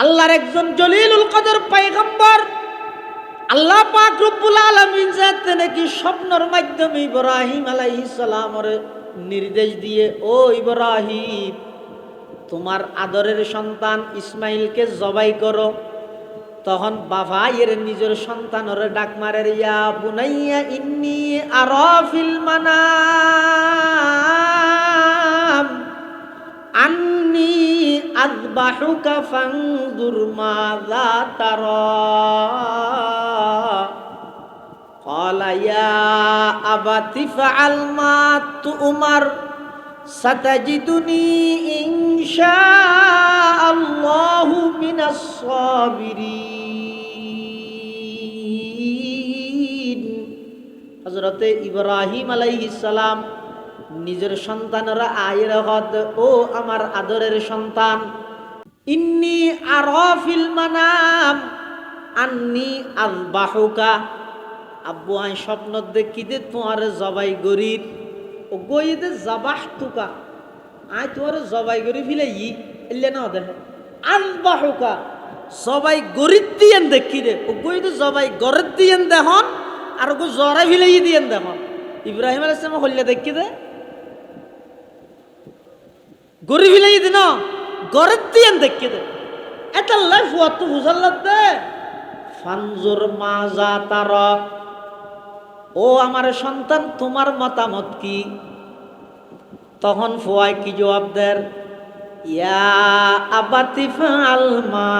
আল্লাহর একজন জলিলুল কদর পয়গম্বর আল্লাহ পাক রব্বুল আলামিন যাতে নাকি স্বপ্নের মাধ্যমে ইব্রাহিম আলাইহিস সালামের নির্দেশ দিয়ে, ও ইব্রাহিম, তোমার আদরের সন্তান ইসমাইলকে জবাই করো। তখন বাবা এর নিজের সন্তানের ডাক মারে, ইয়া বুনাইয়া ইন্নী আরা ফিল মানাম আন্নী আযবাহুকা ফানজুর মাযা তারা। ক্বালা ইয়া আবাতি ফাআল মা তু'মার সাতাজিদুনি ইনশাআল্লাহু মিনাস সাবিরিন। হযরতে ইব্রাহিম আলাইহিস সালাম নিজের সন্তানরা আয়ের হদ, ও আমার আদরের সন্তান, ইন্নী আরা ফিল মানাম আন্নী আযবাহুকা, আব্বু আই স্বপ্ন দেখি দে তোমার জবাই গরিব, ও গইদে জবাহ তুকা, আই তোমার জবাই গরি ফিলে ইল্লে না দেখে আযবাহুকা, জবাই গরিব দিয়েন দেখি দে, ও গইদে জবাই গরিব দিয়েন দেখুন, আর গো জরা ফিলে দিয়েন দেখুন। ইব্রাহিম আলাইহিস সালাম হল্লে দেখি দে গরি ফিলে দিন গরিব দিয়েন দেখি দে, এটা লাইফ ওয়াত বুঝাল্লাহ দে। ফানজুর মাজা তারা, ও আমার সন্তান, তোমার মতামত কি? তখন ফুয়াই কি জবাব দেন, ইয়া আবাতি ফাআল মা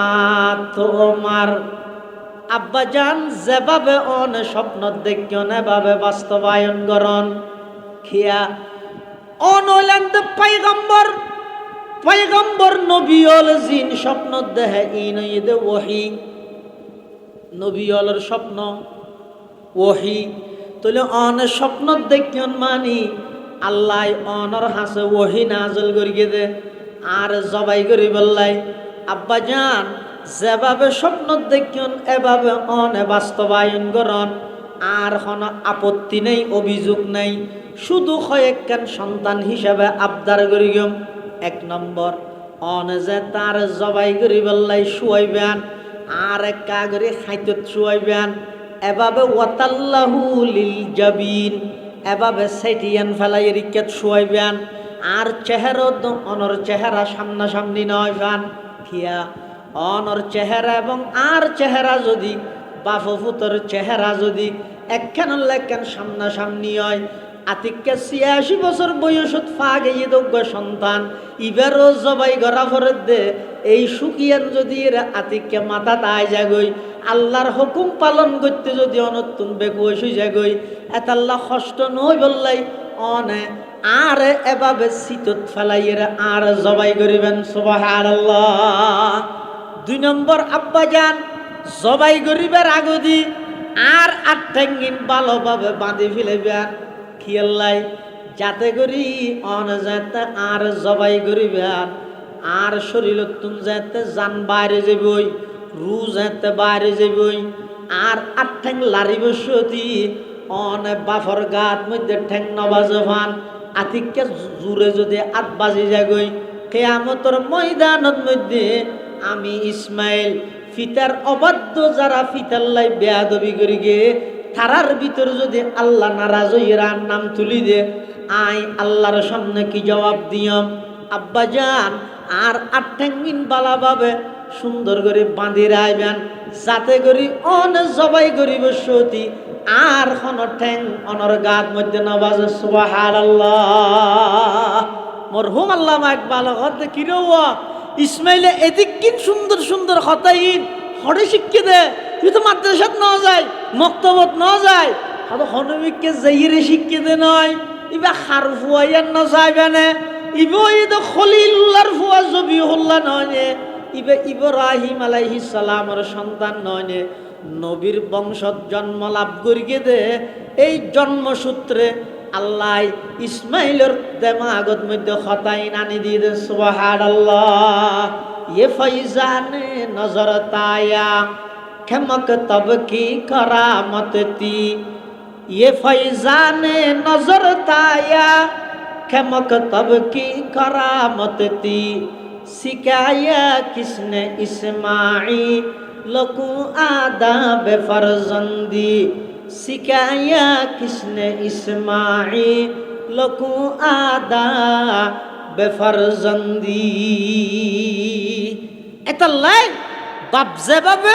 তু'মার, আব্বাজান যেভাবে অন স্বপ্ন দেখিও এভাবে বাস্তবায়ন করন। খিয়া অন হইলেন পয়গম্বর, পয়গম্বর নবী হল জিন স্বপ্ন দেহে ইন ইদে ওহী, নবী হলের স্বপ্ন ওহী। তাহলে অন স্বপ্ন দেখিয়ন মানি আল্লাহ অনর হাসে ওহী নাজল করিয়ে দে, আর জবাই করি বললাই আব্বা জান যেভাবে স্বপ্ন দেখিয়ন এভাবে অনে বাস্তবায়ন করন, আর কোনো আপত্তি নেই, অভিযোগ নেই, শুধু কয়েকখান সন্তান হিসাবে আবদার করি গম। এক নম্বর, অনে যে তার জবাই করি বললাই শুয়াইবেন, আর এক কাগরে খাইতত শুয়াইবেন, এভাবে ওয়াতাল্লাহু লিল জাবিন, এভাবে সেটিয়ান ফেলাই রিকেট শুয়াইবেন, আর চেহারা অনর চেহারা সামনাসামনি নয় ফান খিয়া, অনর চেহারা এবং আর চেহারা যদি বাফুতর চেহারা যদি একখান লেখান সামনাসামনি হয়, আতিককে ৮৬ বছর বয়সত ফা গিয়ে দোগ্য সন্তান ইবারও জবাই গড়া ফরত দে, এই সুকিয়ান যদি আতিককে মাথা তাই যাগই, আল্লাহর হুকুম পালন করতে যদি অনতুন বেকুশ হয়ে যাগই, এতাল্লাহ কষ্ট নই বললাই অনে আর এভাবে শীতত ফেলাইয়ের আর জবাই করিবেন। সুবহানাল্লাহ। ২ নম্বর, আব্বা যান জবাই করিবার আগদি আর ৮ ঠ্যাঙ্গিন ভালোভাবে বাঁধি ফেলাইবেন, খিয়াল্লাই যাতে করি অন যাতে আর জবাই করিবেন, আর শরীরত তুম যাতে জান বাইরে যাবই, রু যাতে বাইরে যাবই, আর ৮ ঠ্যাং লারিব সতী অন বাফর গাত মধ্যে ঠ্যাং নবাজে ফান, আতিককে জুড়ে যদি ৮ বাজি যাগই, কিয়ামতের ময়দানত মধ্যে আমি ইসমাইল ফিতার অবাধ্য যারা ফিতাল্লাই বেয়াদবি করি গে, তারার ভিতর যদি আল্লাহ নারাজ হইরার নাম তুলি দে, আই আল্লাহর সামনে কি জবাব দিয়ম? আব্বা যান আর ৮ ঠ্যাঙ্গিন বালাভাবে সুন্দর করে বাঁধি রাইবেন, যাতে করি অন জবাই করিব সতী আর কোন ঠ্যাং অনর গাত মধ্যে নবাজে। সুবহানাল্লাহ। মরহুম আল্লামা ইকবাল হতে কিরো ইসমাইলে এদিক কিন সুন্দর সুন্দর হতাইন হরে শিক্ষে দে, তুই তো মাদ্রাসাত ন যায়, মক্তবত ন যায়, হয়তো হনমিককে যাইরে শিক্ষে দে নয়, ইবা খার ফুয়াইয়ার ন যাইবেনে, ইবো ইদ খলিলুল্লাহর ফুয়া জবিহুল্লাহ নয়, ইবে ইব্রাহিম আলাইহিস সালামের সন্তান নয়, নবীর বংশত জন্ম লাভ করিয়ে দে। এই জন্মসূত্রে আল্লাহ ইসমাইলের দেমাগত মধ্যে খতাইন আনি দিয়ে দে। সুবহানাল্লাহ। ये फैजान नजर ताया खमक तब की करामत थी, ये फैजान नजर ताया खमक तब की करामत थी, सिखाया किसने इस्माइल को आदाब फरजंदी सिखाया किसने इस्माइल को आदाब फरजंदी এটা লাই বাপ যেভাবে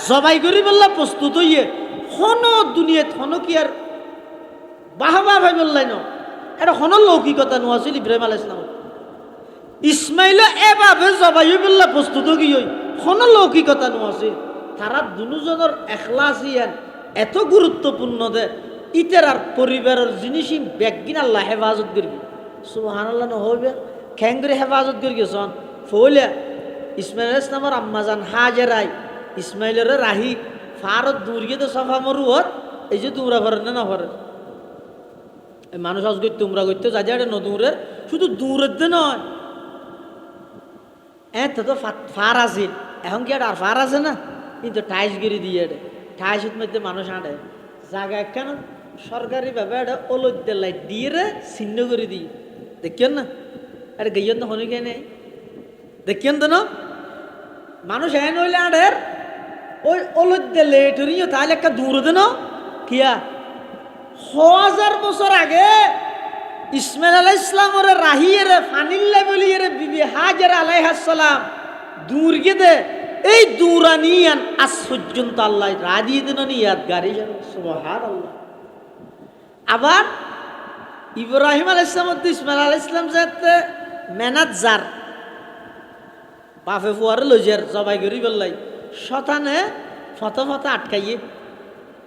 জবাই করি বললা প্রস্তুত হইয়ে হন দুনিয়াত হন কি আর বাহবা ভাই বললাই ন এটা হন লৌকিকতা নোয়াছিল ইব্রাহিম আলাইহিস সালাম ইসমাইল এভাবে জবাই বললা প্রস্তুত কি হই হন লৌকিকতা নোয়াছিল তারা দুজনের এখলাসিয়ান এত গুরুত্বপূর্ণ দে ইতের আর পরিবারের জিনিসই ব্যাগিন আল্লাহ হেফাজত করবি সুবহানাল্লাহ ন হইবে খ্যাঙ্গরে হেফাজত করি গেছন ফলে ইসমাইল আলাইহিস সালামের আম্মাজান হাজেরাই ইসমাইলের রাহি ফারত দূর গিয়ে তো সফা মরুত এই যে তোমরা ভরেন না ভরেন মানুষ আজ করতে তোমরা করতে যা যা নদূরের শুধু দূরের দে নয় এত তো ফার আছে এখন কি আর ফার আছে না কিন্তু টাইস গিরি দিয়ে টাইসের মধ্যে মানুষ আঁটে জায়গা কেন সরকারিভাবে এটা ওলদ লাইট দিয়ে রে ছিন্ন করে দিই দেখিয়েন না আরে গইয়েন তো হনে কে নেই দেখিয়েন তো না মানুষ এন হইলে আঁটের ওই ওলদ লেট হরিও তাহলে একটা দূর দে না কিয়া 1000 বছর আগে ইসমাইল আলাইহিস সালামের রাহিয়ের ফানিল্লা বলিয়ে বিবি হাজেরা আলাইহিস সালাম দূর গেদে এই দূরানিয়ান আজ পর্যন্ত আল্লাহ রাজি দেন ইয়াদগারি সুবহানাল্লাহ আবার ইব্রাহিম আলাইহিস সালাম ইসমাইল আলাইহিস সালাম যাতে ম্যানেজার বাপে ফুয়ারে লইজার জবাই করি বললাই শতানে ফত আটকাইয়ে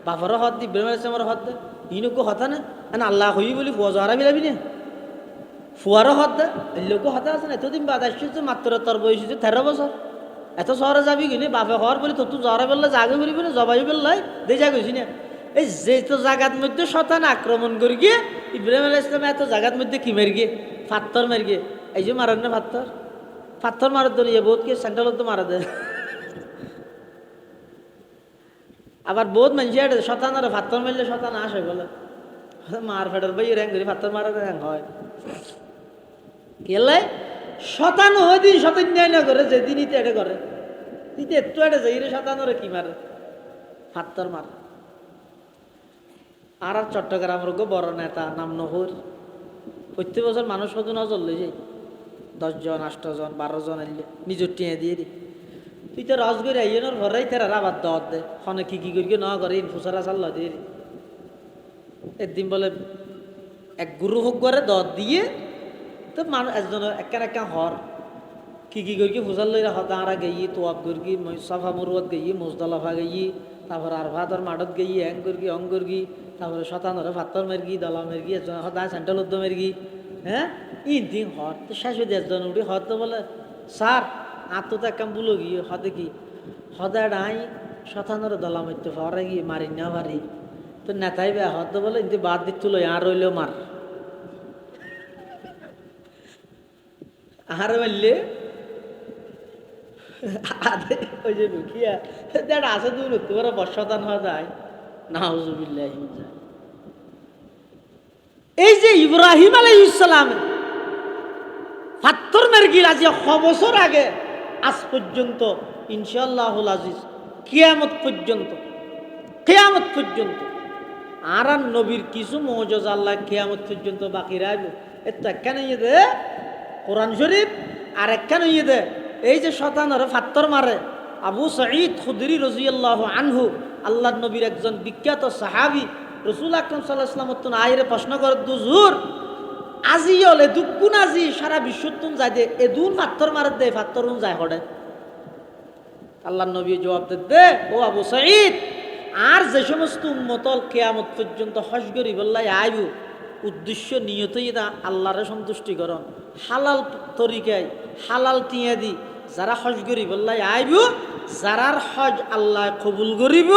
বাপরও হত ইব্রাহিম আলাইহিস সালামের হত ইনুকো হতা না আল্লাহ হই বলি ফুয়া জহারা বিলাবি না ফুয়ারও হত দে লোকও হতা আছে না এতদিন বাদ আসছে মাত্র তোর বয়স 13 বছর এত শহরে যাবি কিনে বাপে হওয়ার বলি তোর জহরা বেললে জাগে বলিবি না জবাই বেললাই দে যা গেছি না এই যে তো জায়গার মধ্যে শতান আক্রমণ করি গিয়ে ইব্রাহিম আলাইহিস সালাম এত জায়গার মধ্যে কি মের গিয়ে পাথর মের গিয়ে এই যে মারেন না পাথর মারার দল ইয়ে বহুত কি স্যান্ডেল তো মারা দেয় আবার বহুত মানুষ শতানের পাথর মারলে শতান আসে বলে মার ফেটার ভাই র্যাং ধরে পাথর মারা র্যাং হয় গেলে শতানো হয় দিন শতান না করে যেদিন ইতে এটা করে ইতে একটু এটা যাই রে শতানরে কি মারে পাথর মারে আর চট্টগ্রামের বড় নেতা নাম নহর প্রত্যেক বছর মানুষ কত নজর লই যায় 10 জন 8 জন 12 জন আইলে নিজের টিয়া দিয়ে দি তুই তো রসগরি আইনের ঘরেই তারা আবার দর দে ফোনে কি করি না করে ফুসারা চাল্লা দিয়ে একদিন বলে এক গুরু হোক করে দর দিয়ে তো মানুষ একজন একা হর কি করি ফুসার লইরা হতাঁরা গেই তোয়াব করি সাফা মরুয়াত গেই মোজদালাফা গেই তারপর আর ভাতর মাঠত গেই হ্যাং করি অং করি তারপরে শতানরে ভাতর মেরগি দলা মেরগি একজন হতাঁ সেন্ট্রাল উদ্য মেরগি হ্যাঁ ইন হর তো শেষ হয়ে একজন উঠি হর তো বলে স্যার আত্ম তো এক কাম বুলো গিয়ে হদে কি হদে ডাই শতানর দলা মরতে হরে গিয়ে মারি না মারি তো নেতাই বে হদ বলে ইন্দি বাদ দিত তুলো আর রইলেও মার আর বললে ওই যে মুখিয়া দেখ আছে দূর তোরা বর্ষতান হওয়া যায় নাউজুবিল্লাহ এই যে ইব্রাহিম আলাইহিস সালাম পাথর মেরগিল আজ 100 বছর আগে আজ পর্যন্ত ইনশাআল্লাহুল আজিজ কিয়ামত পর্যন্ত আর নবীর কিছু মুজিজা আল্লাহ কিয়ামত পর্যন্ত বাকি রাখবে এটা কেন ইয়ে কোরআন শরীফ আর কেন ইয়ে এই যে শতানরে পাথর মারে আবু সাঈদ খুদরি রাদিয়াল্লাহু আনহু আল্লাহর নবীর একজন বিখ্যাত সাহাবী রাসূল আকরাম সাল্লাল্লাহু আলাইহি ওয়াসাল্লাম আইরে প্রশ্ন করে হুজুর আজি হলে দুগুণ আজি সারা বিশ্বতুন যায় দে এদুন পাথর মারে দে পাথরুন যায় হড়ে আল্লাহর নবী জবাব দে ও আবু সাঈদ আর যে সমস্ত উম্মতল কিয়ামত পর্যন্ত হজ করি বললাই আইবু উদ্দেশ্য নিয়তই আল্লাহরে সন্তুষ্টি করন হালাল তরিকায় হালাল টিয়া দি যারা হজ করি বললাই আইবু যারার হজ আল্লাহ কবুল করিব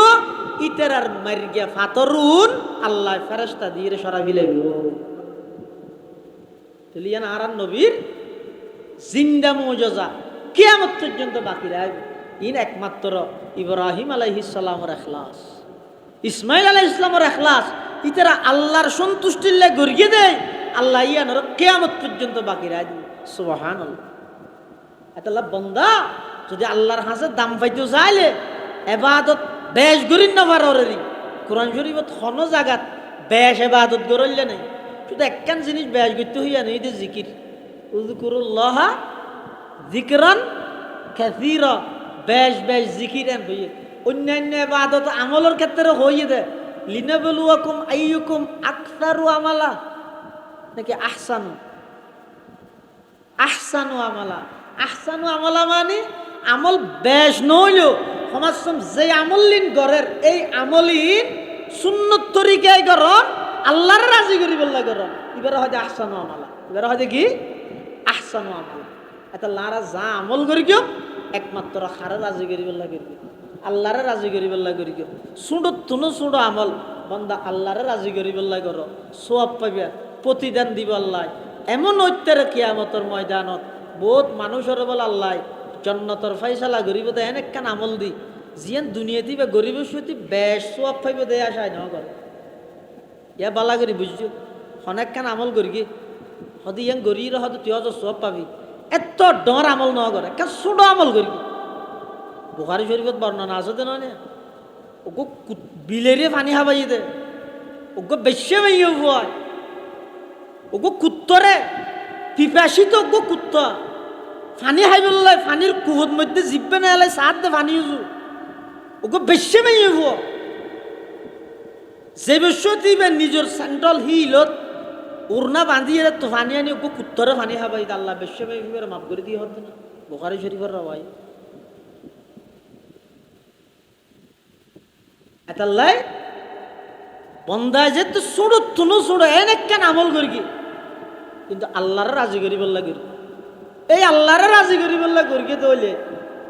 ইতের আর মারিয়া ফাতরুন আল্লাহ ফেরেশতা দিয়ে সরাবি লাগব তাহলে আর নবীর জিন্দা মুজিজা কিয়ামত পর্যন্ত বাকি রাখবে ইন একমাত্র ইব্রাহিম আলাইহিস সালামের ইখলাস ইসমাইল আলাইহিস সালামের ইখলাস ইতেরা আল্লাহর সন্তুষ্টির লে গড়িয়ে দেয় আল্লাহ ইয়ানোর কিয়ামত পর্যন্ত বাকি রাখবে সুবহানাল্লাহ এতলা বন্দা যদি আল্লাহর হাসে দাম পাইতে চাইলে এবাদত বেশ গরিন না পারি। কোরআন শরীফত হন জাগাত বেশ এবাদত গরইলে নেই, শুধু একখান জিনিস বেশ করতে হইয়া নেই, যে জিকির। উযকুরুল্লাহ যিকরান কাসীরা, বেশ বেশ জিকির এন হইয়ে। অন্যান্য এবাদত আমলের ক্ষেত্রে হইয়ে দে লিনাবলুয়াকুম আইয়ুকুম আকসারু আমালা, নাকি আহসানু আহসানু আমালা। আহসানু আমালা মানে আমল বেশ নইলেও সমাজ যে আমলিন গড়ের এই আমলিন সুন্নত তরিকায় গরম আল্লাহর রাজি করি বললা গরম, এবারে হয় আহসানু আমালা, এবারে হয় কি আহসানু আমালা। এটা লারা যা আমল করি কেউ একমাত্র হারে রাজি করি বললা করি, আল্লাহরে রাজি করি বললা করি কেউ। সুডো তুনো সুডো আমল বন্দা আল্লাহরে রাজি করি বললা করো, সোয়াব পাইবা, প্রতিদান দিব আল্লাহ। এমন ঐত্যের কিয়ামতের ময়দানত বহুত মানুষের বল আল্লাহ জন্নতর ফাইসালা গরিব দেয় একখান আমল দি, জিয়ান দুনিয়াতে বা গরিবের সত্যি বেশ সোয়াব পাইবে দেয় আসায় না করে। ইয়া বালা করি বুঝছো, অনেকখান আমল করি কি হদি ইয়াং গরির হয়তো তুই হয়তো সোয়াব পাবি, এত ডর আমল ন করে একটা ছোট আমল করি। বুখারী শরীফত বর্ণনা আছে তো নয়, ওগো বিলেরে পানি হাবাই দে, ওগো বেশি মাইয়ে ভয়, ওগো কুত্তরে পিপাসিত, ওগো কুত্ত ফানি হাই বললাই ফানির কুহর মধ্যে জিব্বে না এলাই সাত দে ফানি উজু, ওগো বেশি মাইয়ে ভয়। যে বেশি দিবে নিজের স্যান্ডল হিলত উড়না বাঁধিয়ে তো ফানি আনি ওগো কুত্তরে ফানি হাবাই দে, আল্লাহ বেশি মাইয়ে মাফ করে দিয়ে হতো না। বুখারী শরীফের রাওয়াই এতাল্লাই বন্দায় যে তো ছোড়ো তুনো ছোড়ো এনেকেন আমল করি, কিন্তু আল্লাহরে রাজি করি বললা করি। এই আল্লাহরে রাজি করি বললা করি তৈলে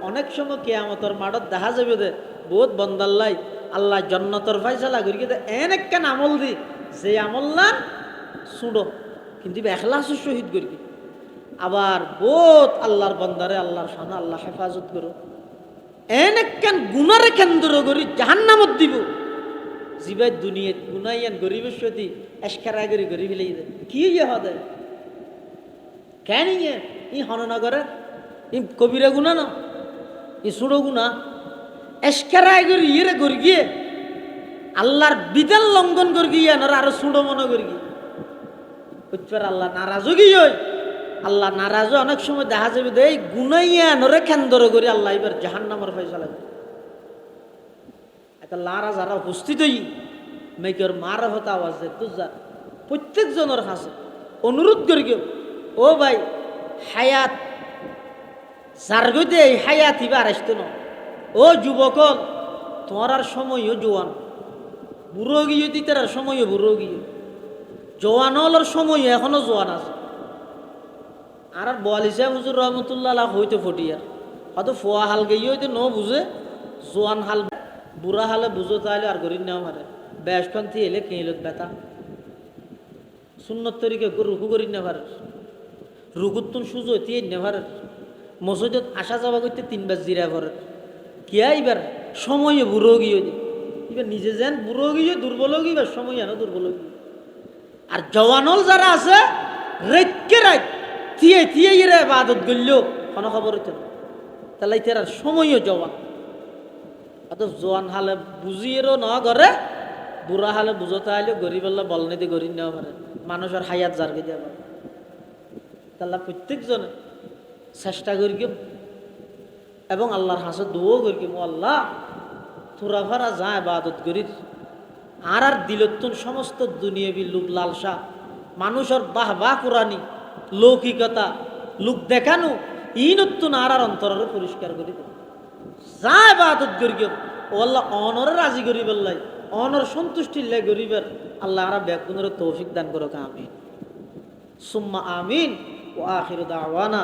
অনেক সময় কিয়ামতের মাঠত দেখা যাবে দে বহুত বন্দাল্লাই আল্লাহ জন্নতর ফাইসালা করি এনেকেন আমল দি, যে আমল না ছোড়ো কিন্তু এখলাসের সহিত করি। আবার বহুত আল্লাহর বন্দারে আল্লাহর সামনে আল্লাহ হেফাজত করো, এনেকেন গুনারে কেন্দ্র করি জাহান্নামত দিব। জিবাই দুনিয়া গুনাইয়ান গরিবের সতী এসকারা করি গরি ফেলেই দে, কি ইয়ে হদে কেন ইয়ে ই হননা করে, ই কবিরা গুণা না, ই সুড়ো গুণা এসকারা করি ইয়ে করি গিয়ে আল্লাহর বিধান লঙ্ঘন করি গিয়ে আরো সুড়ো মনে করি গিয়ে বুঝবার আল্লাহ নারাজও গিয়ে। আল্লাহ নারাজও অনেক সময় দেখা যাবে দে এই গুনাইয়া নরে কেন্দ্র করি আল্লাহ এবার জাহান্নামের ফয়সালা করে। এটা লারা যারা উপস্থিত হই মেয়ের মার হতা আওয়াজ দেয় তুজা প্রত্যেক জনের কাছে অনুরোধ করি কেউ, ও ভাই হায়াত যার গইতে এই হায়াত এবার আসতো না, ও যুবকল তোমার আর সময়ও জোয়ান, বুড়ো গিয়ে দিতে আর সময়ও বুড়ো গিয়ে জোয়ান হলার সময় এখনো জোয়ান আছে। আর বলিসা হুজুর রহমতুল্লাহ হইতে ফটিয়ার হয়তো ফোয়া হাল গিয়ে হইতে ন বুঝে, জোয়ান হাল বুড়া হালে বুঝো তাহলে আর গরিব নেওয়া মারে বেশখান থি এলে কেঁলত বেতা সুন্নত তরিকে রুকু করি নেভার রুকুতুন সুজো দিয়ে নেভার মসজিদত আসা যাওয়া করতে 3 বার জিরা ভরে কিয়া এবার সময়ে বুড়ো গিয়ে এবার নিজে যেন বুড়ো গিয়ে দুর্বল গিয়ে সময় আনো দুর্বল গিয়ে। আর জওয়ানল যারা আছে রেটকে রাত থিয়ে থিয়ে এরা ইবাদত করলেও কোনো খবর হইতো না, তাহলে তার সময়ও জওয়ান। অত জোয়ান হালে বুঝিয়েরও ন করে, বুড়া হালে বুঝতে আইলেও গরিব আল্লাহ বলনে দিয়ে গরিব নেওয়া পারে, মানুষের হায়াত জারগে দেওয়া পারে। তাহলে প্রত্যেকজনে চেষ্টা করি এবং আল্লাহর হাসে দোও করি আল্লাহ তোরা ভাড়া যা ইবাদত করি আর আর দিলতুন সমস্ত দুনিয়াবি লোক লালসা মানুষের বাহ বাহ কোরআনি লৌকিকতা লোক দেখানো ই নতুন আর আর অন্তরের পরিষ্কার করি যা ইবাদত করি ও আল্লাহ অনরে রাজি করি বললাই অনর সন্তুষ্টি লাই গরিবের আল্লাহ আর ব্যাকুনের তৌফিক দান করো আমিন সুম্মা আমিন ও আখির দাওয়ানা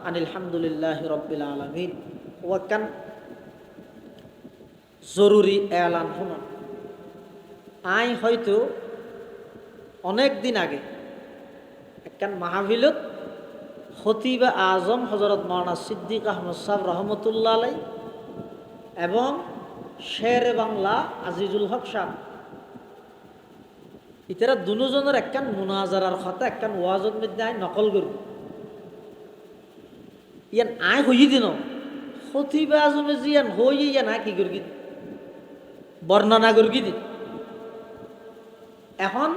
আনিল হামদুলিল্লাহি রাব্বিল আলামিন। ওয়াকান জরুরি এলান শুনুন, আই হয়তো অনেক দিন আগে একখান মাহফিলত খতিব আজম হজরত মাওলানা সিদ্দিক আহমদ সাহেব রহমতুল্লাহ আলাই এবং শেরে বাংলা আজিজুল হক সাহেব ইতারা দুজনের একখান মুনাজারার কথা একখান ওয়াজত মধ্যে আই নকল করব। ইয়ান আয় হইয়ে দিন খতিবা আজমে জিয়ান হইয়ে ইয়ান আয় কি করি বর্ণনা করি দিন। এখন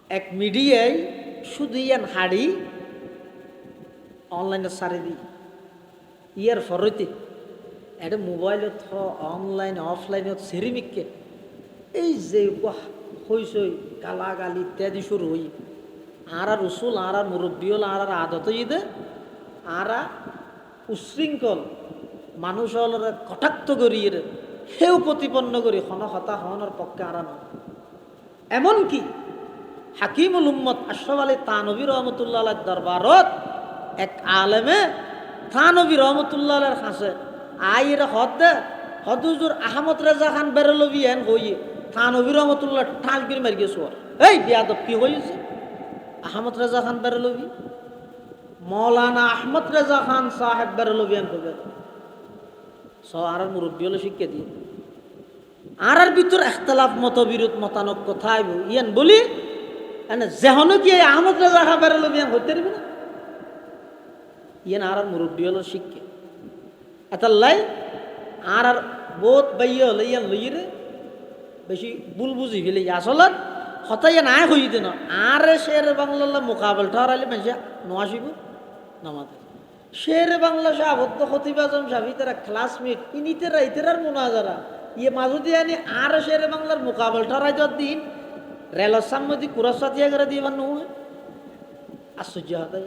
এক মিডিয়ায় শুধু ইয়ান হাড়ি অনলাইনে সারি দিই ইয়ার ফরতে এটা মোবাইলত অনলাইন অফলাইনত সেরিমিককে এই যে হইসই গালাগালি ইত্যাদি শুরু হই আর রসুল আর মুরব্বী হল আর আদত দে আর উশৃঙ্খল মানুষ হল কটাক্ত করি সেও প্রতিপন্ন করি হন হতা হনের পক্ষে আর এমনকি হাকিমুল উম্মত আশরাফ আলী থানভী রহমতুল্লাহ দরবারত এক আলেমে থানভী রহমতুল্লাহ কাছে আইয়ের হদুজুর আহমদ রেজা খান বেরলভি এন হইয়ে থানভী রহমতুল্লাহ ঠাল করে মারি গেছো এই বিয়াদব কি হয়েছে আহমদ রেজা খান বেরলভি মৌলানা আহমদ রেজা খান সাহেব বেরলভি এন হবে আর মুরব্বী হলে শিক্ষা দিয়ে আর ভিতর একতলাফ মতবিরোধ মতানক কোথায় ইয়ান বলি যেহনো কি আহমদ রেজা খান বেরলভি এন হইতে পারবি না ইয়ান আর মুরব্বী হলো শিক্ষা এতাল্লাই আর বোধ বাইয়া হলে ইয়ান লইরে বেশি ভুল বুঝি ফেলে আসলত হতাই নাই হই দিন আর শের বাংলা মোকাবেল ঠরাইলে মানুষ নোয়াসিব নামাতে শের বাংলা সাবদ্ধ খতিবাজম সাবি তারা ক্লাসমেট ইনিতেরা ইতেরার মোনাজারা ইয়ে মাঝুদি আনি আর শের বাংলার মোকাবেল ঠরাই যাওয়ার দিন রেলর সামনে দি কুরাসাতিয়া করে দিয়ে বান্ন হয় আশ্চর্য হতাই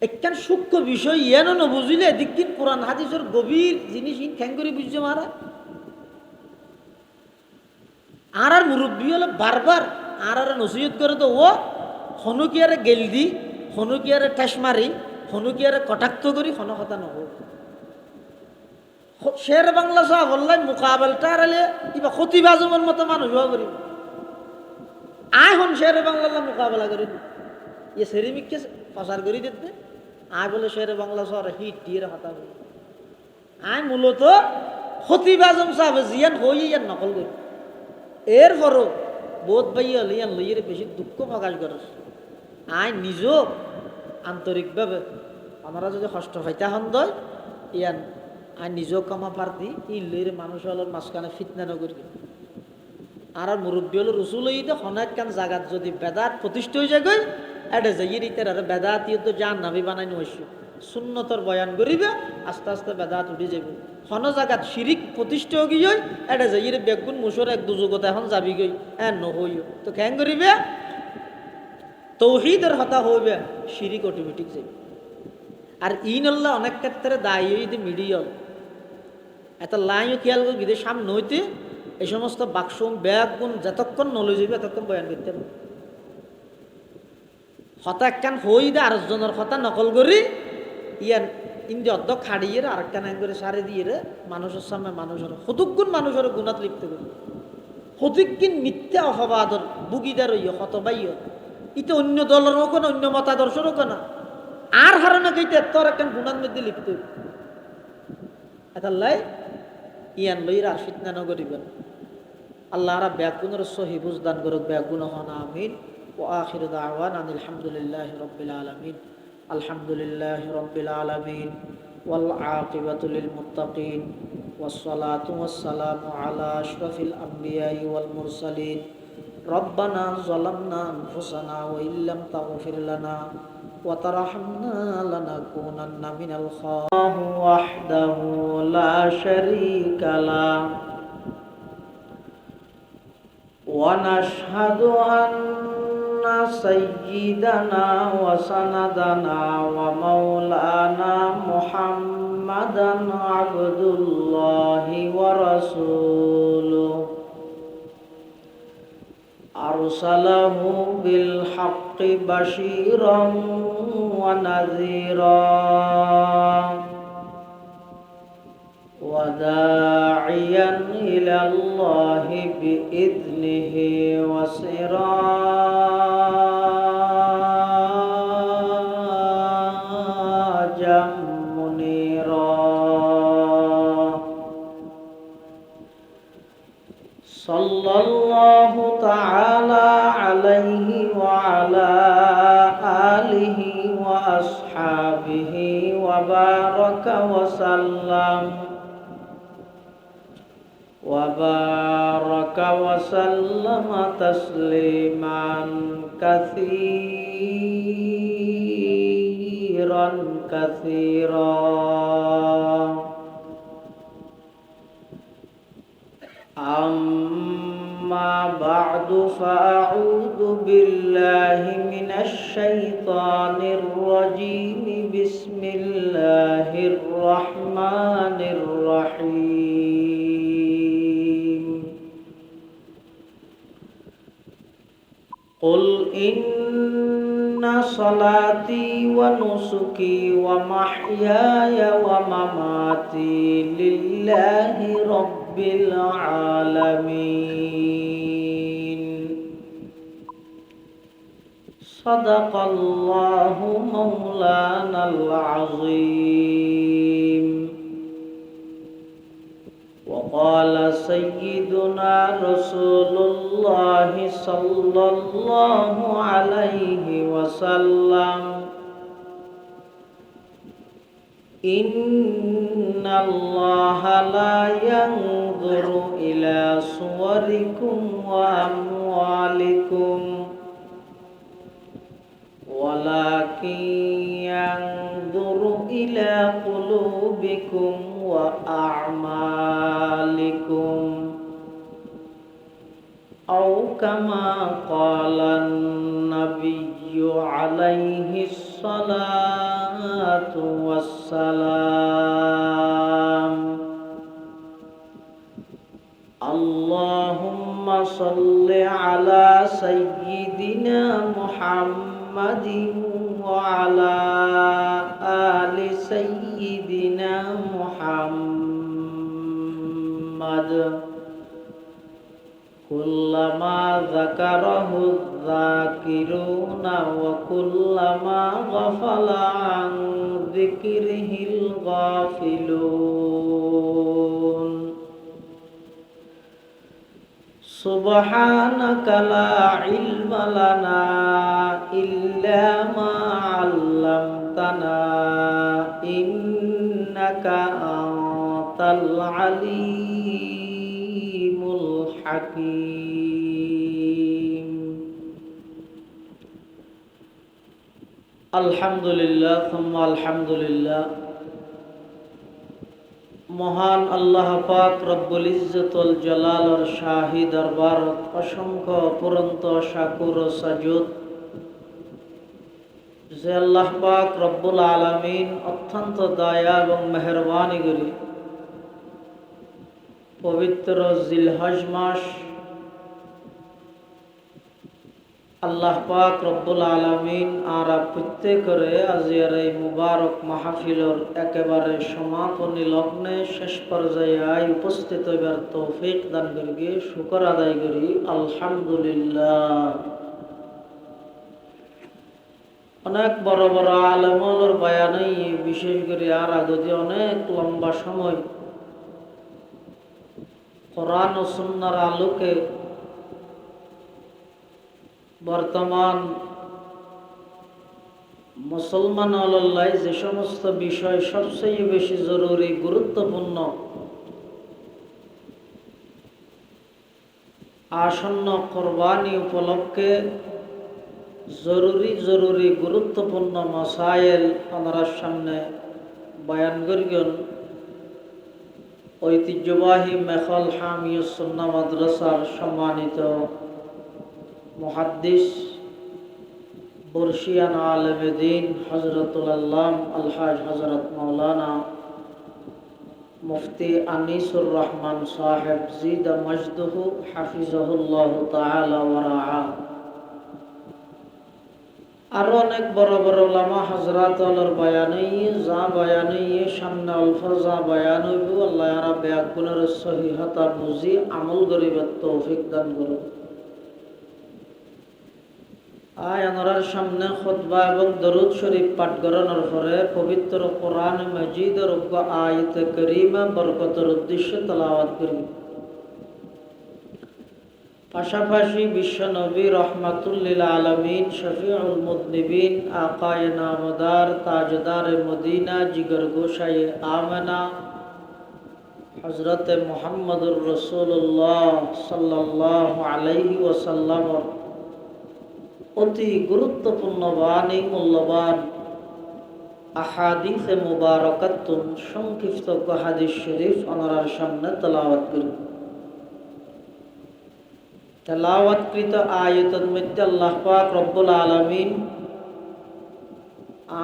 একখান সূক্ষ্ম বিষয় ইয়েন ন বুঝিলে দিকিন কোরআন হাদিসের গভীর জিনিস ইন খ্যাং করে বুঝছে মারা আর মুরব্বী হলে বারবার আর নসিহত করে তো ও হনুকিয়ারে গেল দি হনুকিয়ারে ঠেস মারি হনুকিয়ারে কটাক্ত করি হন কথা নহ শের বাংলা সাহ বললাই মোকাবেলটা আলে কিবা খতিবাজমের মতো মানুষ হওয়া করি আয় হন শের বাংলা মোকাবেলা করে দি ইয়ে সেরিমিককে প্রচার করে দিতে আয় বলে শের বাংলা শহর হিট দিয়ে হতা করি আয় মূলত খতিবাজম সাহেব জিয়ান হই ইয়ান নকল করি এরপরও বোধ বাইয়া ইয়ান লইয়ের বেশি দুঃখ প্রকাশ করে আয় নিজও আন্তরিকভাবে আমরা যদি কষ্ট হইতা হন দয় ইয়ান আয় নিজও কামা পারতি ই লইয়ের মানুষ হলের মাঝখানে ফিতনা নগরী আর মুরব্বী হল রসুল হইতে অনেক কান জায়গাত যদি বেদাত প্রতিষ্ঠা হয়ে যায় গই এটা যাইয়ের ইতার আর বেদাত ইয়ে তো জান নাবি বানাই নইসু সুন্নতর বয়ান করিবে আস্তে আস্তে বেদাত উঠে যাবে হন জায়গাত শিরিক প্রতিষ্ঠা গিয়ে এটা যাইয়ের বেগুন মুসর এক দুযোগত এখন যাবি গই নহইও তো খ্যাং করিবে তৌহিদের হতা হইবে শিরিক অটোমেটিক যাবে আর ইনল্লাহ অনেক ক্ষেত্রে দায়ী হইতে মিডিয়াল এত লাইও খেয়াল করবি সামনে হইতে এই সমস্ত বাক্সম ব্যাগুন যতক্ষণ নলে যাবে ততক্ষণ বয়ান করতে পারবে হতা একখান হই দে আরেকজনের কথা নকল করি ইয়ান ইন্দি অর্ধ খাড়িয়ে আরেকখান করে সারে দিয়ে মানুষের সামনে মানুষের হতুকগুণ মানুষের গুণাত লিপ্ত করি হতুকগুণ মিথ্যা অপবাদর বুগিদার হইয় হতবাইয় ইতে অন্য দলের হোক না অন্য মতাদর্শের হোক না আর হারানো গেইতে তোর একখান গুণার মধ্যে লিপ্ত এটা লাই ইয়ান লইর আর ফিতনা নগরিবেন আল্লাহ রা ব্যাগুনের সহি বুঝদান করুক ব্যাগুন হন আমিন ও আখির দাওয়ান আলহামদুলিল্লাহি রাব্বিল আলামিন আলহামদুলিল্লাহি রাব্বিল আলামিন ওয়াল আকিবাতু লিল মুত্তাকিন ওয়াস সালাতু ওয়াস সালামু আলা আশরাফিল আমবিয়াই ওয়াল মুরসালিন রব্বানা যালামনা আনফুসানা ওয়া ইল্লাম তাগফির লানা ওয়া তারহামনা লানাকুনান্না মিনাল খাসিরিন ওয়াহদাহু লা শারীকা লা ونشهد أن سيدنا وسندنا ومولانا محمدا عبد الله ورسوله أرسله بالحق بشيرا ونذيرا وداعيا إلى الله بإذنه وسراجا منيرا صلى الله تعالى عليه وعلى آله وأصحابه وبارك وسلم تسليما كثيرا كثيرا. أما بعد فأعوذ بالله من الشيطان الرجيم. بسم الله الرحمن الرحيم. قل إن صلاتي ونسكي ومحياي ومماتي لله رب العالمين. صدق الله مولانا العظيم. وقال سيدنا رسول الله صلى الله عليه وسلم: إن الله لا ينظر إلى صوركم وأموالكم ولكن ينظر إلى قلوبكم وأعمالكم، أو كما قال النبي عليه الصلاة والسلام. اللهم صل على سيدنا محمد وعلى آل سيدنا محمد كلما ذكره الذاكرون وكلما غفل عن ذكره الغافلون. سبحانك لا علم لنا إلا ما علمتنا إنك أنت العليم الحكيم. الحمد لله ثم الحمد لله. মহান আল্লাহ পাক রব্বুল ইজ্জতুল জালালের শাহী দরবারত অসংখ্য অপরন্ত শাকুর ও সাজুদ যে আল্লাহ পাক রব্বুল আলামিন অত্যন্ত দয়া এবং মেহেরবানি করে পবিত্র জিলহজ মাস আল্লাহ পাক রব্বুল আলামিন আর প্রত্যেকরে আজিয়ার এই মুবারক মাহফিলর একেবারে সমাপনী লগ্নে শেষ পর্যায়ে উপস্থিত হইবার তৌফিক দান করি, শুকর আদায় করি আলহামদুলিল্লাহ। অনেক বড় বড় আলেমর বয়ানেই বিশেষ করে আর আগে অনেক লম্বা সময় কোরআন ও সুন্নাহর আলোকে বর্তমান মুসলমান আল্লাহ যে সমস্ত বিষয় সবচেয়ে বেশি জরুরি গুরুত্বপূর্ণ আসন্ন কোরবানি উপলক্ষে জরুরি গুরুত্বপূর্ণ মাসাইল আমরা সামনে বয়ান করিবেন। ঐতিহ্যবাহী মেখল হামিয়ুস সুন্নাহ মাদ্রাসার সম্মানিত মুহাদ্দিস বর্ষিয়ান আলেমে দ্বীন হযরতুল আল্লাম আলহাজ হযরত মাওলানা মুফতি আনিসুর রহমান সাহেব জিদা মজদুহু হাফিজাহুল্লাহ তাআলা ওয়া রাআ। আরো অনেক বড় বড় উলামা হযরত আল্লাহর বয়ানই যা বয়ানই সামনে আলফাজা বয়ান হইব আল্লাহ রাব্বি আকুনের সহিহতা বুঝি আমল করিবার তৌফিক দান করুন। আয়ানোর সামনে খুতবা এবং দরুদ শরীফ পাঠ করানোর পরে পবিত্র কোরআন মজিদের আয়াতে কারীমা বরকতের উদ্দেশ্যে তেলাওয়াত করি। পাশাপাশি বিশ্বনবী রহমাতুল্লিল আলমিন শফিউল মুদনিবিন আকায়ে নামদার তাজদার মদিনা জিগর গোসায়ে আমেনা হজরতে মুহাম্মদুর রসুল্লাহ সাল্লাল্লাহু আলাইহি ওয়াসাল্লামর অতি গুরুত্বপূর্ণ বাণী মূল্যবান আহাদিসে মুবারাকাতুন সংক্ষিপ্ত হাদিস শরীফ ওনার সামনে তেলাওয়াত করি। তেলাওয়াতকৃত আয়াতের মধ্যে আল্লাহ পাক রব্বুল আলামিন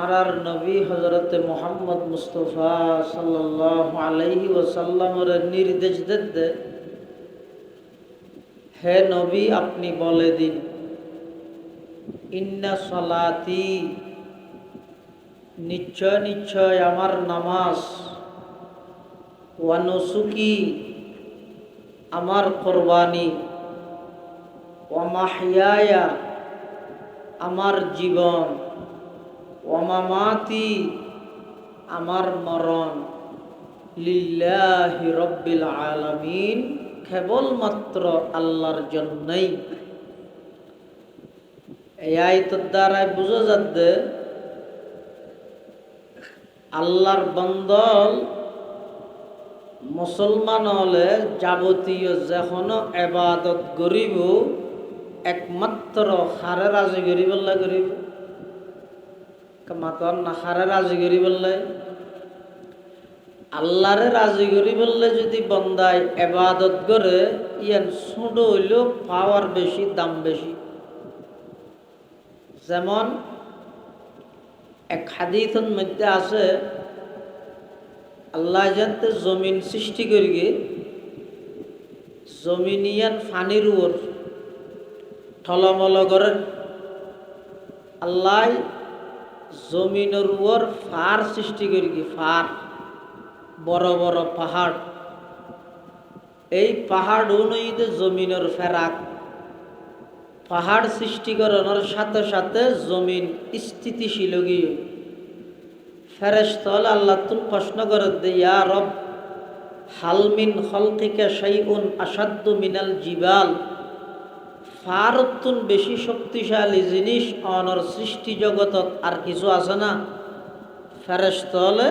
আর নবী হযরতে মুহাম্মদ মুস্তাফা সাল্লাল্লাহু আলাইহি ওয়াসাল্লামের নির্দেশ দেন, হে নবী আপনি বলে দিন, ইন্না সালাতি নিশ্চয় নিশ্চয় আমার নামাজ, ওয়া নুসুকি আমার কুরবানি, ওয়া মাহইয়ায়া আমার জীবন, ওয়া মামাতি আমার মরণ, লিল্লাহি রাব্বিল আলামিন কেবলমাত্র আল্লাহর জন্যই। এই আয়াতের দ্বারা বোঝা যাচ্ছে আল্লাহর বন্দল মুসলমান হলে যাবতীয় যেকোনো এবাদত করিব একমাত্র হারে রাজি করিবল্লা করিব, মাতন না হারে রাজি করিবল্লাই আল্লাহরে রাজি করিবল্লে যদি বন্দায় এবাদত করে ইয়ান ছোট হইলেও পাওয়ার বেশি, দাম বেশি। যেমন এক হাদিসের মধ্যে আছে আল্লাহ জানতে জমিন সৃষ্টি করিগে জমিনিয়ান ফানির উপর ঠলমল করেন, আল্লাহ জমিনের উপর ফার সৃষ্টি করিগে, ফার বড় বড় পাহাড়, এই পাহাড় অনুযায়ী জমিনের ফেরাক, পাহাড় সৃষ্টি করানোর সাথে সাথে জমিন স্থিতিশীল গিয়ে ফেরেশতা আল্লাহ তুন প্রশ্ন করে দে, ইয়া রব হালমিন খলকিকা শাইউন আসাদ্দু মিনাল জিবাল, ফারতুন বেশি শক্তিশালী জিনিস অনর সৃষ্টি জগতত আর কিছু আছে না? ফেরেশতা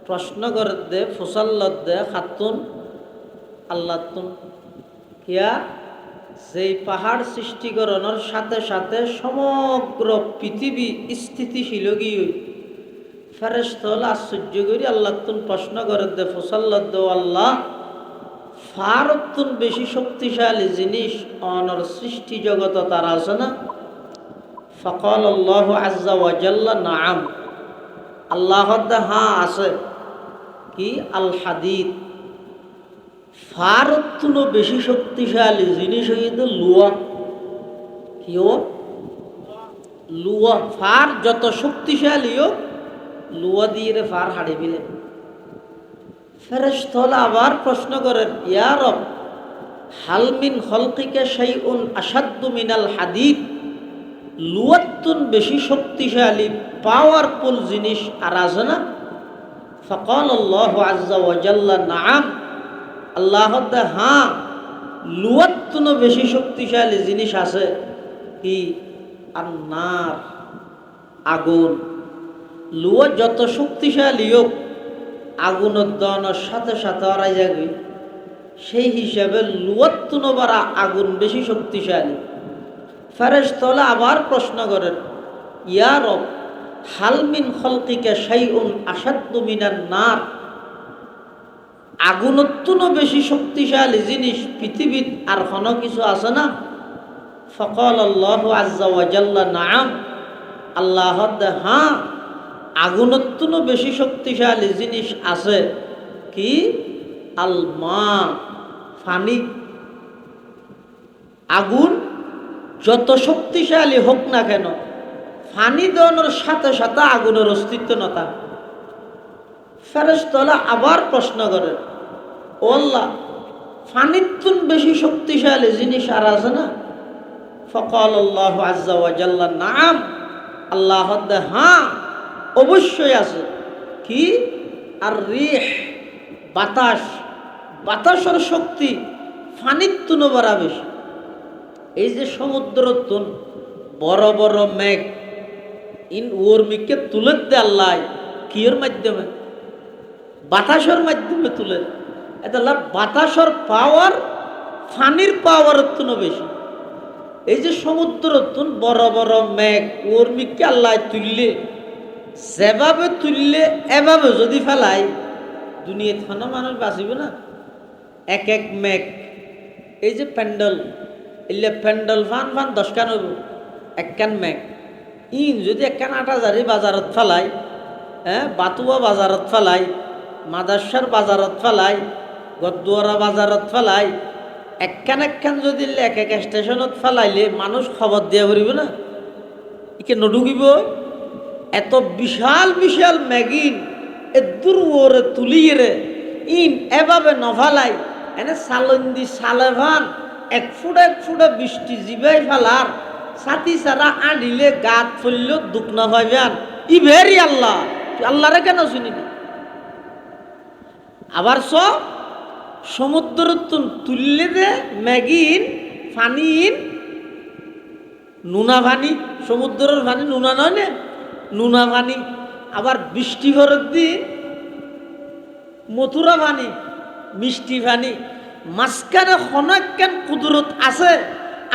প্রশ্ন করে দে, ফুসাল্লত দে খাতুন আল্লাহ তুন কিয়া যেই পাহাড় সৃষ্টি করানোর সাথে সাথে সমগ্র পৃথিবী স্থিতিশীল গিয়ে ফেরেশতা আশ্চর্য করি আল্লাহ তুন প্রশ্ন করে দে, ফুসাল্লত দে আল্লাহ ফারতুন বেশি শক্তিশালী জিনিস অনর সৃষ্টি জগত তার আছে না? ফাকাল আল্লাহু আজ্জা ওয়া জাল্লা নাআম, আল্লাহ হ্যাঁ আছে। কি? আল হাদিদ, ফারতুন বেশি শক্তিশালী জিনিস হইতে লুয়া। কি ও? লুয়া। ফার যত শক্তিশালী হোক লুয়া দিয়ে রে ফার হাড়ে দিলে। ফেরেশতা আবার প্রশ্ন করেন, ইয়া রব হাল মিন খলকিকা শাইউন আসাদ্দু মিনাল হাদিদ, লুয়াতুন বেশি শক্তিশালী পাওয়ারফুল জিনিস আর আছে না? ফাকাল আল্লাহু আজ্জা ওয়া জাল্লা নাআম, আল্লাহ হ্যাঁ লুয়াতুন বেশি শক্তিশালী জিনিস আছে। কি? আন্নার, আগুন। লুয়া যত শক্তিশালী হোক আগুনের দনের সাথে সাথে হারাই যাবে, সেই হিসাবে লুয়াতুন বারা আগুন বেশি শক্তিশালী। ফেরেশতা আবার প্রশ্ন করেন, ইয়া রব হাল মিন খলকিকা শাইউন আসাদ্দু মিনান নার, আগুনতুন বেশি শক্তিশালী জিনিস পৃথিবীর আর কোনো কিছু আছে না? ফাকাল আল্লাহু আজ্জা ওয়া জাল্লা নাআম, আল্লাহ হ্যাঁ আগুনতুন বেশি শক্তিশালী জিনিস আছে। কি? আল মা, পানি। আগুন যত শক্তিশালী হোক না কেন পানি দেওয়ানোর সাথে সাথে আগুনের অস্তিত্ব নতা। ফেরেশতা আবার প্রশ্ন করেন, ও আল্লাহ পানিতুন বেশি শক্তিশালী জিনিস আর আছে না? ফাকাল আল্লাহু আজ্জা ওয়া জাল্লা নাআম, আল্লাহ হ্যাঁ অবশ্যই আছে। কি? আর রিহ, বাতাস। বাতাসের শক্তি পানির তুনো বেশি। এই যে সমুদ্র বড় বড় মেঘ ওর মেঘকে তুলে দে আল্লাহ কিয়ের মাধ্যমে? বাতাসের মাধ্যমে তুলে। এটা বাতাসের পাওয়ার ফানির পাওয়ার বেশি। এই যে সমুদ্র বড় বড় মেঘ ওর মেঘকে আল্লাহ তুললে, যেভাবে তুললে এভাবে যদি ফেলাই দুনিয়াতে কোনো মানুষ বাঁচিবে না। এক এক মেঘ, এই যে প্যান্ডেল, এলে প্যান্ডেল ফান ফান 10 কান হইব একখান মেঘ। যদি একখান 8,000 বাজারত ফেলাই, বাতুয়া বাজারত ফেলাই, মাদাসার বাজারত ফেলাই, গদ্দুয়ারা বাজারত ফেলাই, একখান একখান যদি এক এক স্টেশনত ফেলাইলে মানুষ খবর দিয়া করিব না, একে নডুকিব। এত বিশাল বিশাল মেঘিন দূর ওরে তুলিয়ে রে এভাবে নফালাই এনে সালন্দি সালে ভান 1 ফুট বৃষ্টি জিবাই ফেলার ছাতি ছাড়া আনিলে গাত ফলল দুঃখ না পাইবেন। ভেরি আল্লাহ, আল্লাহরে কেন শুনিনি? আবার সমুদ্র তুললে দে মেঘিন ফানিন নুনা ফানি, সমুদ্রের ফানি নুনা নয় না, নুনা ফানি। আবার বৃষ্টি ভরের দিন মথুরা ফানি, মিষ্টি ফানি। মাঝখানে অনেকখান কুদরত আছে।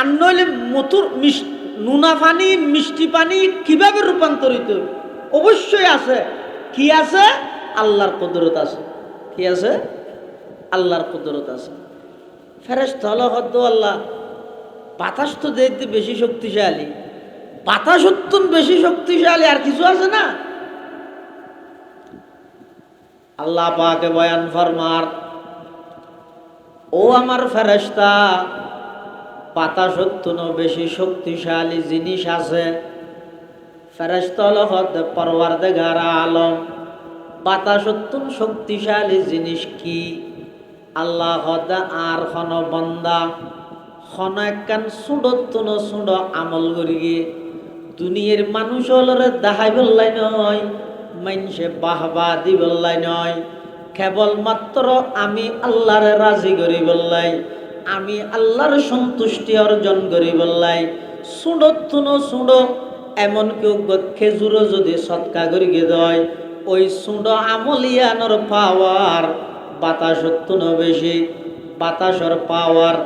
আর নইলে নুনা পানি মিষ্টি পানি কিভাবে রূপান্তরিত? অবশ্যই আছে। কি আছে? আল্লাহর কুদরত আছে। কি আছে? আল্লাহর কুদরত আছে। ফেরেশতা হলো হদ্দ আল্লাহ। বাতাস তো দেখতে বেশি শক্তিশালী, বাতাস অত্যন্ত বেশি শক্তিশালী, আর কিছু আছে না? আল্লাহ পাকে বয়ান ফরমার, ও আমার ফেরেশতা, বাতাস অত্যন্ত বেশি শক্তিশালী জিনিস আছে। ফেরেশতা হলো হদ্দ পরওয়ারদিগার আলম। বাতাস অত্যন্ত শক্তিশালী জিনিস কি? আল্লাহ হদ্দা আর খন বন্দা খন একখান সুডত্তন সুড আমল করি গিয়ে দুনিয়ার মানুষ হলরে দেখাই বললাই নয়, মানুষে বাহবা দি বললাই নয়, কেবলমাত্র আমি আল্লাহরে রাজি করি বললাই, আমি আল্লাহর সন্তুষ্টি অর্জন করি বললাই। সুডত্তন সুড এমন কেউ খেজুরও যদি সৎকা করি গে দেয়, ওই সুড আমলিয়ানোর পাওয়ার বাতাসত্তন বেশি, বাতাসর পাওয়ার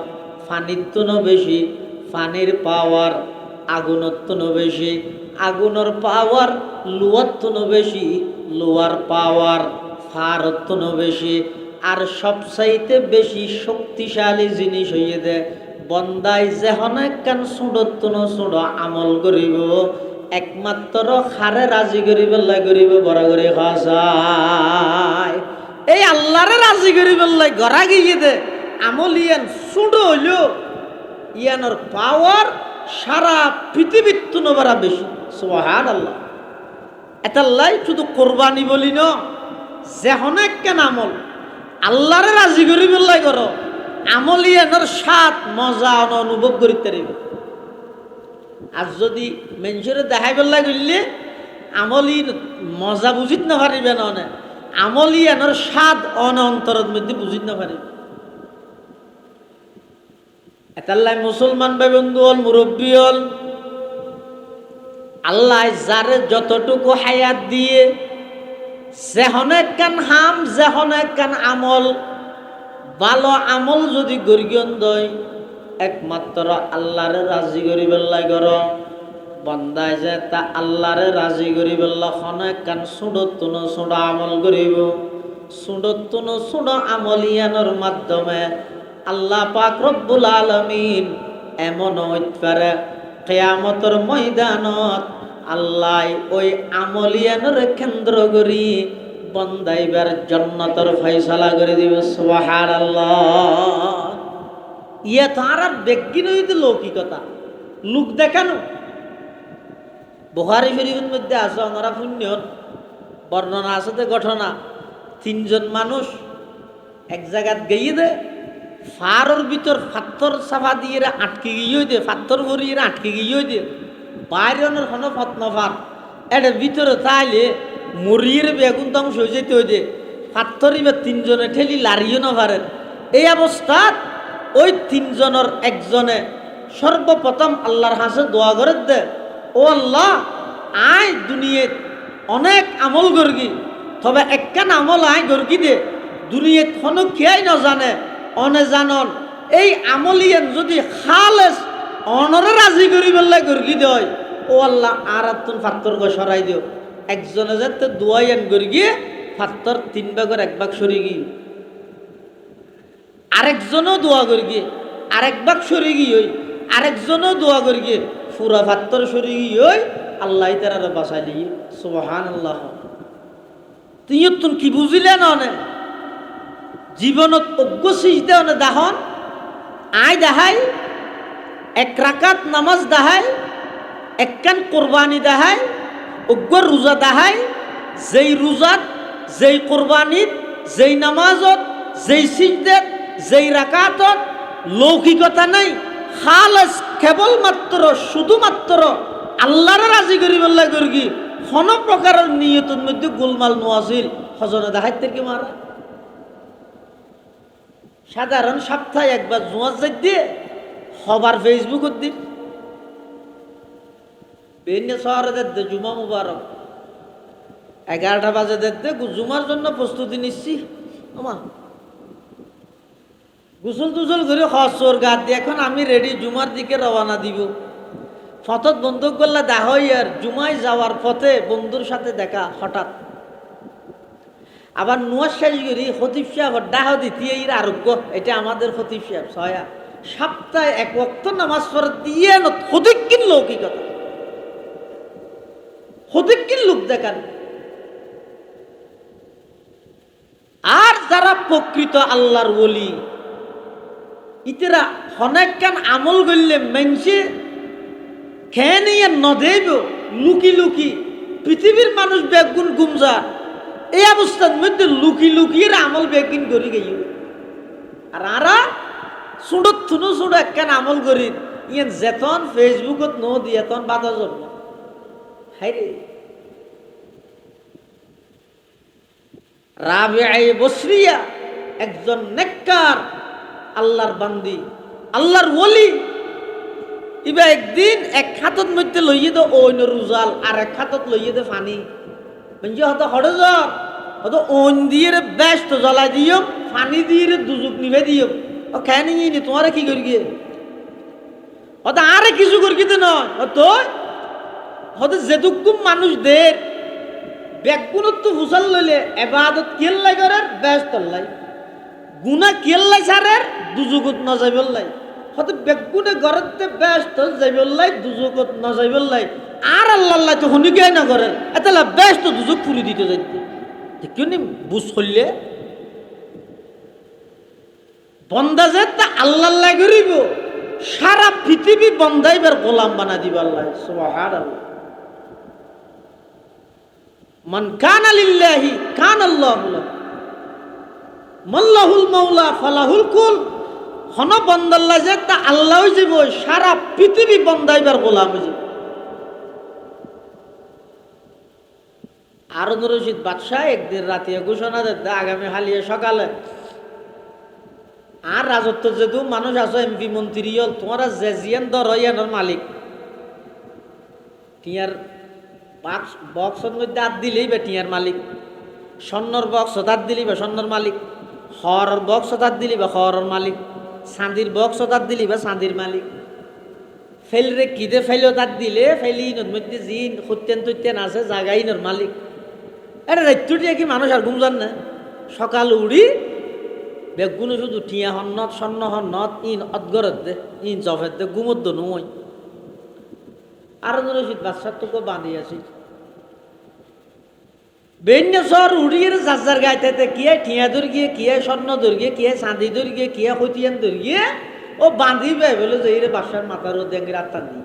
ফানিত্তন বেশি, ফানির পাওয়ার আগুনত্তন বেশি, আগুনের পাওয়ার লুয়াত্তন বেশি, লোয়ার পাওয়ার ফারত্তন বেশি। আর সবচাইতে বেশি শক্তিশালী জিনিস হইয়ে দে বন্দাই যেহন একখান সুডত্তন সুড আমল করিব, একমাত্র খারে রাজি করিব করিব বড় করে খাসায়। এই আল্লাহরে রাজি করিব গড়া গিয়ে দে আমল ইয়ান সুড হইল, ইয়ানোর পাওয়ার সারা পৃথিবীর তুলনায় বেশি। সুবহানাল্লাহ। এটাল্লাই শুধু কোরবানি বলি ন, যেহন একখান আমল আল্লাহরে রাজি করিব করো, আমল ইয়ানোর স্বাদ মজা অনুভব করিতে পারিব। আর যদি মানুষের দেখাই বেলা করলে আমলি মজা বুঝিত না পারিবে না, আমলি এনার স্বাদ অন্তরের মধ্যে বুঝিত না পারিবে। এটাল্লাই মুসলমান ভাই বন্ধু হল, মুরব্বী হল, আল্লাহ যারে যতটুকু হায়াত দিয়ে যেহন একখান হাম যেহন একখান আমল ভালো আমল যদি গরিগন দয়, একমাত্র আল্লাহরে রাজি করি বেল্লাই কর বন্দায় যে তা আল্লাহরে রাজি করি বেল্লা খন একখান সুডত্তুন সুড আমল করিব। সুডত্তুন সুড আমলিয়ানোর মাধ্যমে আল্লাহ পাক রব্বুল আলামিন এমন হইতে পারে কিয়ামতের ময়দানত আল্লাহ ওই আমলিয়ানোর কেন্দ্র করি বন্দাইবার জান্নাতের ফয়সালা করে দিবে। সুবহানাল্লাহ। ইয়া তারা বেগিন হইতে লৌকিকতা, লোক দেখানো। বুখারী শরীফের মধ্যে আছে ওনারা পুণ্য বর্ণনা আছে যে ঘটনা, 3 জন মানুষ এক জায়গাত গিয়ে দে ফারর ভিতর পাথর চাপা দিয়ে আটকে গিয়ে দে, পাথর ভরিয়ে আটকে গিয়ে দে, বাইরের কোনো ফতনফার এটা ভিতরে তাইলে মরিয়ে বেগুন ধ্বংস হয়ে যেতে হয়ে দে, পাথরই বা 3 জনে ঠেলি লাড়িও না পারেন। এই অবস্থাত ওই 3 জনের একজনে সর্বপ্রথম আল্লাহর হাসে দোয়া করে দে, ও আল্লাহ আয় দুনিয়াত অনেক আমল গর্গি, তবে একখান আমল আয় গর্গি দে দুনিয়াত কোনো খেয়াই ন জানে অনে জানন এই আমলিয়ান যদি খালেস অনরে রাজি করি বেলা গর্গি দেয়, ও আল্লাহ আর তুন ফাত্তর গো সরাই দিও। একজনে যাতে দোয়াইয়ান গর্গিয়ে ফাত্তর 3 ভাগের 1 ভাগ সরে গিয়ে, আরেকজনও দোয়া করি গিয়ে আরেক ভাগ সরে গিয়ে, আরেকজনও দোয়া করি গিয়ে পুরা ফাত্তর সরে গিয়ে আল্লাহ তারা বাঁচাই দিয়ে। সুবহানাল্লাহ। তুই তুন কি বুঝিলে না জীবনত অজ্ঞ সিজদে অনে দাহন আয় দেখাই, 1 রাকাত নামাজ দেখাই, একখান কোরবানি দেখাই, অজ্ঞ রোজা দেখাই, যেই রোজাত যেই কোরবানিত যেই নামাজত যেই সিজদাত যেই রাকাতত লৌকিকতা নাই, খালেস কেবলমাত্র শুধুমাত্র আল্লাহর রাজি করি বললা করি, কোনো প্রকারের নিয়তের মধ্যে গোলমাল নোয়াছিল হজনে দেখাইতে কি মারা। সাধারণ সপ্তাহে একবার জুয়ার যাই দিয়ে হবার ফেসবুকত দিন বেনে শহরে দে জুমা মুবারক 11টা বাজে দে জুমার জন্য প্রস্তুতি নিচ্ছি। আমা গুসল টুসল করে হসর গাত দিয়ে এখন আমি রেডি জুমার দিকে রওনা দিব। ফতত বন্ধু করলে দেখা আর জুমায় যাওয়ার পথে বন্ধুর সাথে দেখা হঠাৎ, আবার নুয়ার শেষ করি খতিব সাহেব ডাহ দ্বিতীয় এর আরোগ্য, এটা আমাদের খতিব সাহেব ছয়া সপ্তাহে 1 ওয়াক্ত নামাজ পড়ে দিয়ে খতিব কিন লৌকিকতা, খতিব কিন লোক দেখান। আর যারা প্রকৃত আল্লাহর ওলি ইতেরা অনেকখান আমল করলে মেনছে খেয়ে নিয়ে নদেব লুকি লুকি পৃথিবীর মানুষ বেগুন গুমজা, এই অবস্থার মধ্যে লুকি লুকিয়ে আমল বেগিন করি গেই। আর আরা সুডত থুনু সুড একখান আমল করি ইয়েন যেতন ফেসবুকত ন দিয়ে তখন বাধা যাব। হাই রে রাবিআ বসরিয়া একজন নেককার আল্লাহর বান্দি আল্লাহর ওলি, ইবা একদিন 1 হাতত মধ্যে লইয়ে দো অন্য রুজাল আর 1 হাতত লইয়ে দে পানি, মানে হয়তো হড়ে যাও হয়তো অন দিয়ে ব্যস্ত জ্বলাই দিও পানি দিয়ে দুজুক নিভে দিও। ও খেয়ে নিয়ে তোমারে কি করি গিয়ে হয়তো আরে কিছু করি তো নয়, হয়তো যেটুকু মানুষদের বেগুনত ফুসাল লইলে এবাদত কেল্লাই করার ব্যস্ত লাই গুনা কেল্লাই সারের দুজুকত ন যাইবল্লাই, হয়তো বেগুনে ঘরতে ব্যস্ত যাইবল্লাই দুজুকত ন যাইবল্লাই, আর আল্লাহ তো শুনিকে না করেন এতলা ব্যস্ত দুজক পুরি দিতে যাইতে কেউ নি বুঝ করলে বন্দা যে তা আল্লাহ করিব সারা পৃথিবী বন্দাইবার গোলাম বানা দিব আল্লাহ। সুবহানাল্লাহ। মান কানা লিল্লাহি কানা আল্লাহু লাহু মাল্লাহুল মাওলা ফালাহুল কুল, হন বন্দাল্লাহ যে তা আল্লাহ যাব সারা পৃথিবী বন্দাইবার গোলাম হয়ে যাব। হারুন রশিদ বাদশাহ একদিন রাতে ঘোষণা দেয় আগামী হালিয়ে সকালে আর রাজত্ব যেহেতু মানুষ আছো এমপি মন্ত্রী হল তোমারা যে জিয়ান দর হইয়ানোর মালিক, টিয়ার বক্সের মধ্যে হাত দিলেই বা টিয়ার মালিক, স্বর্ণর বক্স হাত দিলি বা স্বর্ণর মালিক, হরের বক্স হাত দিলি বা হরের মালিক, চাঁদির বক্স হাত দিলি বা চাঁদির মালিক। ফেলরে কিদে ফেলেও তার দিলে ফেলি ইনোর মধ্যে জিন সত্যেন তৈতেন আছে জাগাই ইনোর মালিক। এটা রাত্য দিয়ে কি মানুষ আর ঘুম যান না, সকাল উড়ি বেগুনো শুধু টিয়া হন্নত স্বর্ণ হন্নত ইন অদগরত দে ইন জফের দে ঘুমত দো নয়। আরো রশিদ বাদশার তোকে বাঁধি আছি বেন্যসর উড়িয়ে যার গাইতে কিয়ে টিয়া দৌড় গিয়ে কিয়ে স্বর্ণ দৌড় গিয়ে কিয়ে চাঁদি দৌড় গিয়ে কিয়ে হইতিয়ান দৌড় গিয়ে ও বাঁধি বে বলে যে রে বাদশার মাথার ও দেঙ্গি রাত্তার নেই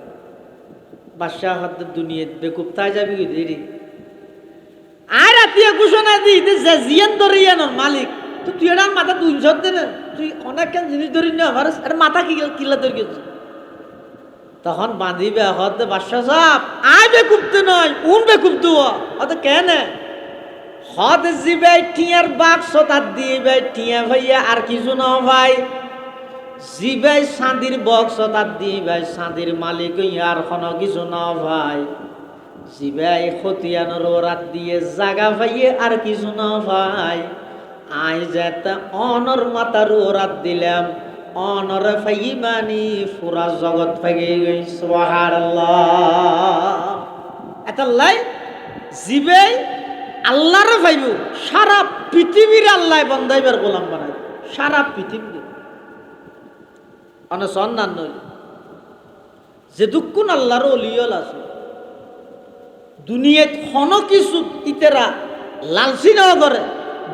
বাদশাহ হদ দুনিয়া বেকুপ্তায় যাবি রে আর রাতিয়া ঘোষণা দিই যে জিয়ান ধরিয়ানোর মালিক তো তুই এটা মাথা 200 দে না, তুই অনেক জিনিস ধরি না আমার মাথা কি কিলা ধরে গেছে। তখন বাঁধিবে হদ বাদশাহ সাহেব আয় বেকুপ্তে নয় উন বেকুপ্ত অত কেন হদ জিবে টিয়ার বাক্স তার দিয়ে টিয়া ভাইয়া আর কিছু না ভাই জিবাই চাঁদির বক্স তার দিয়ে ভাই চাঁদির মালিক আর কোনো কিছু না ভাই জিবাই খতিয়ানোর রাত দিয়ে জাগা ভাইয়ে আর কিছু না ভাই আই যেতে অনর মাতার রাত দিলাম অনর ফাই মানি পুরা জগৎ ফাইগে গই সুবহানাল্লাহ। এটা লাই জিবাই আল্লাহর ভাইবু সারা পৃথিবীর আল্লাহ বন্ধাইবার গোলাম বানাই সারা পৃথিবী অনসন্ধান যে দুঃখুন আল্লাহর অলিয়ল আছে দুনিয়াত খন কিছু ইতেরা লালসি না করে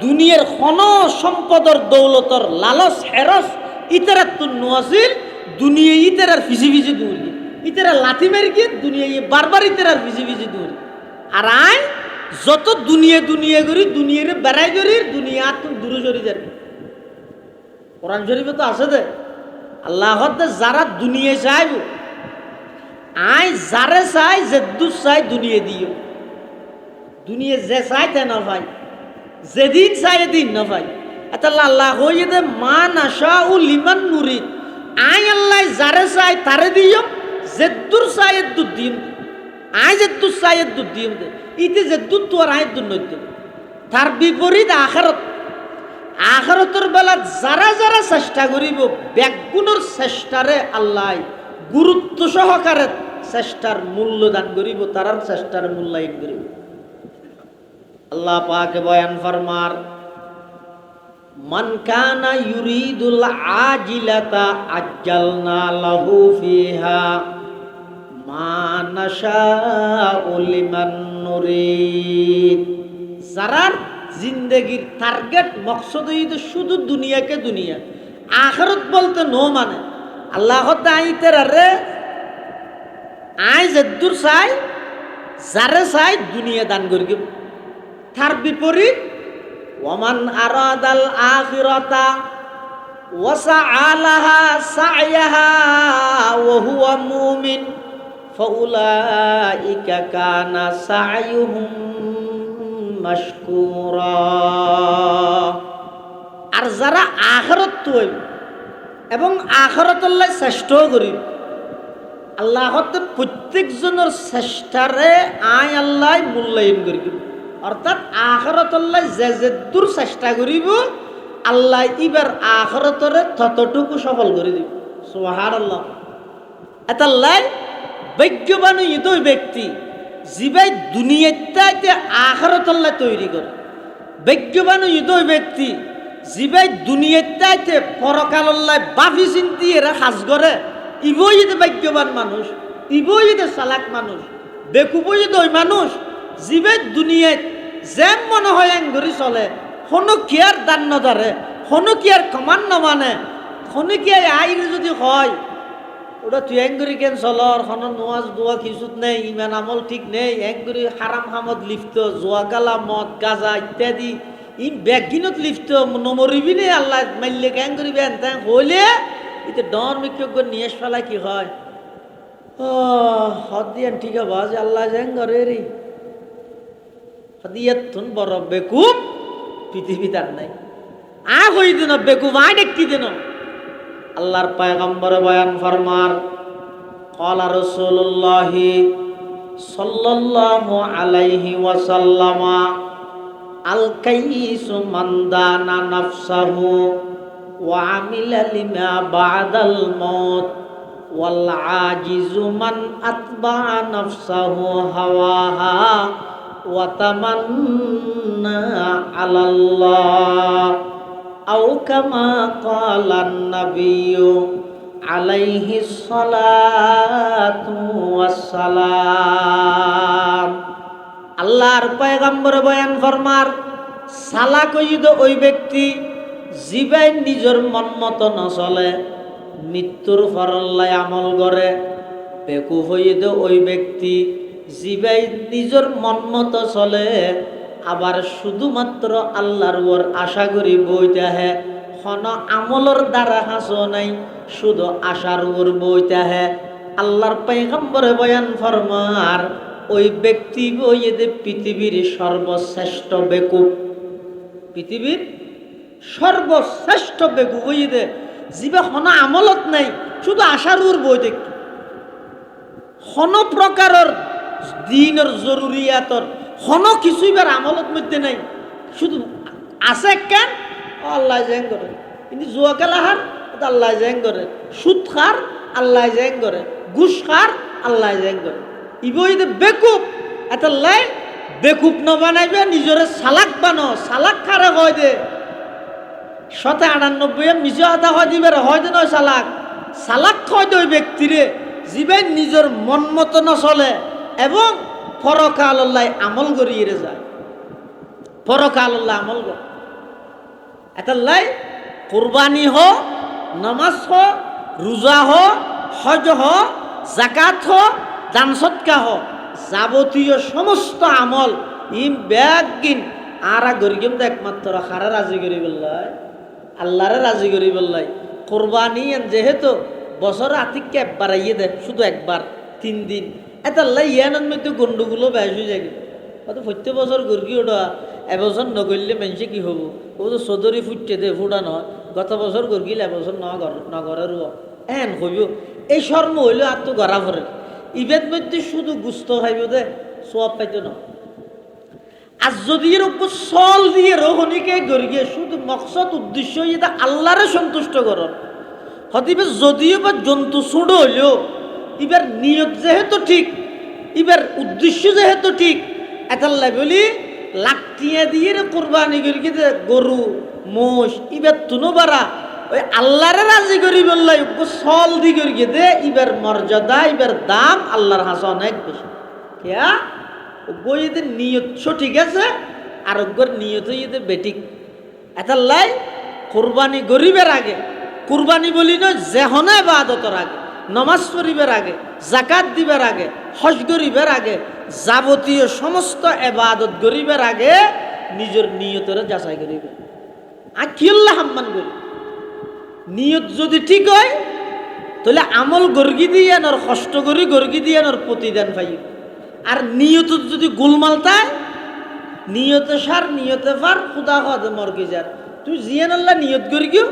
দুনিয়ার খন সম্পদর দৌলতর লালস হেরস ইতেরা তো নোয়াছিল দুনিয়া ইতেরার ফিজি ফিজি দৌড়ি ইতেরা লাথি মারি গিয়ে দুনিয়া বারবার ইতেরার ফিজি ফিজি দৌড়ি আর আয় যত দুনিয়া দুনিয়া করি দুনিয়ার বেড়াই করি দুনিয়া তুমি দূরে সরি যাবে। কোরআন শরীফে তো আছে দে আল্লাহ যারা দুনিয়া চাইব আই যারে চাই যে দুধ চাই দুনিয়া দিও দুনিয়া যে চাই তে না ভাই যেদিন চাই এদিন না ভাই এটা আল্লাহ হয়ে দে মা নাশা ও লিমান নুরিদ আই আল্লাহ যারে চাই তারে দিও যে দূর চাই দুধ দিম আই যে দুধ চাই দুধ দিম দে ইতে যে দুধ তো আর আয় দুধ নইতে তার বিপরীত আখারত আখারতের বেলা যারা যারা চেষ্টা করিব ব্যাগুণের চেষ্টারে আল্লাহ গুরুত্ব সহকারে চেষ্টার মূল্য দান করিব তারার চেষ্টার মূল্যায়ন করিব। আল্লাহ পাক বয়ান ফরমার মান কানা ইউরিদুল আজিলাতা আজ্জালনা লাহু ফিহা মা নাশাউ লিমান নুরিদ। যারার জিন্দেগির টার্গেট মকসদ হইতে শুধু দুনিয়াকে দুনিয়া আখিরাত বলতে নো মানে আল্লাহ আইতে রে আই যদ্দুর চাই যারে চাই দুনিয়া দান করি তার বিপরীত ওমান আরাদাল আখিরাতা ওয়া সাআলাহা সা'য়াহা ওয়া হুয়া মুমিন ফাউলাইকা কানা সা'য়ুহুম মাশকুরা। আর যারা আখিরাত তৈব এবং আখিরাতুল্লাহ চেষ্টা করিব আল্লাহ প্রত্যেকজনের চেষ্টারে আয় আল্লাহ মূল্যায়ন করিব অর্থাৎ আখিরাতুল্লাহ যে দূর চেষ্টা করিব আল্লাহ ইবার আখিরাতরে ততটুকু সফল করে দিব সুবহানাল্লাহ। এটা লাই ভাগ্যবান ইদই ব্যক্তি জিবাই দুনিয়াতে আখিরাতুল্লাহ তৈরি করে ভাগ্যবান ইদই ব্যক্তি জিবাই দুনিয়াতে পরকালল্লাহ বাফি চিন্তি এরা সাজ করে ইবই যে ভাগ্যবান মানুষ ইবই যে চালাক মানুষ বেকুবই যে ওই মানুষ জিবাই দুনিয়াত যেম মনে হয় এঙ্গরি চলে কোনো কি আর দান নধরে কোনো কি আর কমান নমানে কোনো কি আইরে যদি হয় ওটা তুই এঙ্গরি কেন চলর কোনো নোয়াজ দোয়া কিছুত নেই ইমান আমল ঠিক নেই এঙ্গরি হারাম হামদ লিপ্ত জোয়া গালা মদ গাজা ইত্যাদি ই ব্যাগিনত লিপ্ত নমরিবি নে আল্লাহ মাইলে কেন করিবে এনতেন হইলে এতে ডর মিক্য নিয়ে ফেলা কি হয় হদ দিয়ান ঠিক আছে আল্লাহ যেন করে রে হদিয়াতুন বড় বেকুব পৃথিবীতে আর নাই আ কই দিন বেকুব আই দেখি দিন আল্লাহর পয়গম্বর বয়ান ফরমার ক্বালা রাসূলুল্লাহ সাল্লাল্লাহু আলাইহি ওয়াসাল্লাম আল কাইসু মান দানা নাফসাহু ওয়া আমিলা লিমা বাদাল মাউত ওয়াল আজিজু মান আতবা'a নাফসাহু হাওয়াহা ওয়া তামান্না আলাল্লাহ আও কামা ক্বালান নাবিয়্যু আলাইহিস সালাতু ওয়াস সালাম। আল্লাহর পয়গম্বর বয়ান ফরমার সালা কইদ ওই ব্যক্তি জিবাই নিজের মন মতো নচলে মৃত্যুর ফরল্লাই আমল করে বেকুফ হইদ ওই ব্যক্তি জিবাই নিজের মন মতো চলে আবার শুধুমাত্র আল্লাহর ওর আশা করি বইতে হে হন আমলর দ্বারা হাসো নাই শুধু আশার ওর বইতে হে। আল্লাহর পয়গম্বরে বয়ান ফরমার ওই ব্যক্তি বইয়ে পৃথিবীর সর্বশ্রেষ্ঠ বেকুব পৃথিবীর সর্বশ্রেষ্ঠ বেকুব বইয়ে জিবে হন আমলত নাই, শুধু আশারুর বই দেখি হন প্রকারের দিনের জরুরিয়াতর হন কিছুই বার আমলত মধ্যে নাই, শুধু আছে কেন আল্লাহ জেং করে, কিন্তু জুয়া খেলাহার আল্লাহ জেং করে, সুদ খার আল্লাহ জেং করে, ঘুষ খার আল্লাহ জেং করে। ইবই বেকুব এত লাই বেকুব ন বানাইবে নিজরে সালাক বানো, সালাক খারে হয় দে 98 মিশে হাতা হয় দিবে হয় দে নয় সালাক, সালাক হয় দে ওই ব্যক্তিরে জীবেন নিজের মন মতো নচলে এবং পরকাল আল্লাহ আমল করিয়ে যায়, পরকাল আল্লাহ আমল করে। এটা লাই কুরবানি হ, নামাজ হ, রোজা হ, হজ হ, জাকাত হ, দান সৎকা হ, যাবতীয় সমস্ত আমল ইম ব্যাগিন আরা গরিগম তো একমাত্র হারা রাজি করি বললাই, আল্লাহরে রাজি করি বললাই। কোরবানি যেহেতু বছর আতিককে একবার আইয়ে দেয়, শুধু একবার 3 দিন, এটা লাই ইয়ানোর মধ্যে গন্ডগুলো বেশ হয়ে যায়। হয়তো প্রত্যেক বছর গর্গি ওটা এবছর নগরলে মানুষে কি হবো, ও তো চৌধুরী ফুটতে দে ফুটা নয়, গত বছর গর্গিল এবছর নগরের এন হইব, এই শর্ম হইলেও আর তো গড়া ভরে ইবেদ মধ্যে শুধু গুস্ত খাইব দে সব পাইতো না। আর যদি এর উপর চল দিয়ে রোহনীকে গড়িয়ে শুধু মকসদ উদ্দেশ্য এটা আল্লাহরে সন্তুষ্ট করন, হতিবে যদিও বা জন্তু ছোট হইলেও এবার নিয়ত যেহেতু ঠিক, এবার উদ্দেশ্য যেহেতু ঠিক, এটাল্লাই বলি লাকটিয়া দিয়ে কোরবানি করি গরু মোষ এবার তুনো বাড়া ওই আল্লাহরে রাজি করি বললাই সল দি করি দে, এবার মর্যাদা এবার দাম আল্লাহর হাসা অনেক বেশি। কেয়া বইদের নিয়ত ঠিক আছে আর নিয়ত বেঠিক। এটাল্লাই কোরবানি গরিবের আগে, কুরবানি বলি নয় যেহনে ইবাদতের আগে, নমাজ পড়িবার আগে, জাকাত দিবার আগে, হজ গরিবের আগে, যাবতীয় সমস্ত ইবাদত গরিবের আগে নিজের নিয়তের যাচাই করিবে। আকিল্লাহ হাম্মান করি নিয়ত যদি ঠিক হয় তাহলে আমল গর্গি দিয়ে আর কষ্ট করি গর্গি দিয়ে আর প্রতিদান পাই। আর নিয়ত যদি গোলমাল তাই নিয়তে সার নিয়তে ফার খুদা খাওয়াতে মরগি যার তুই জিয়ান আল্লাহ নিয়ত গর্গিও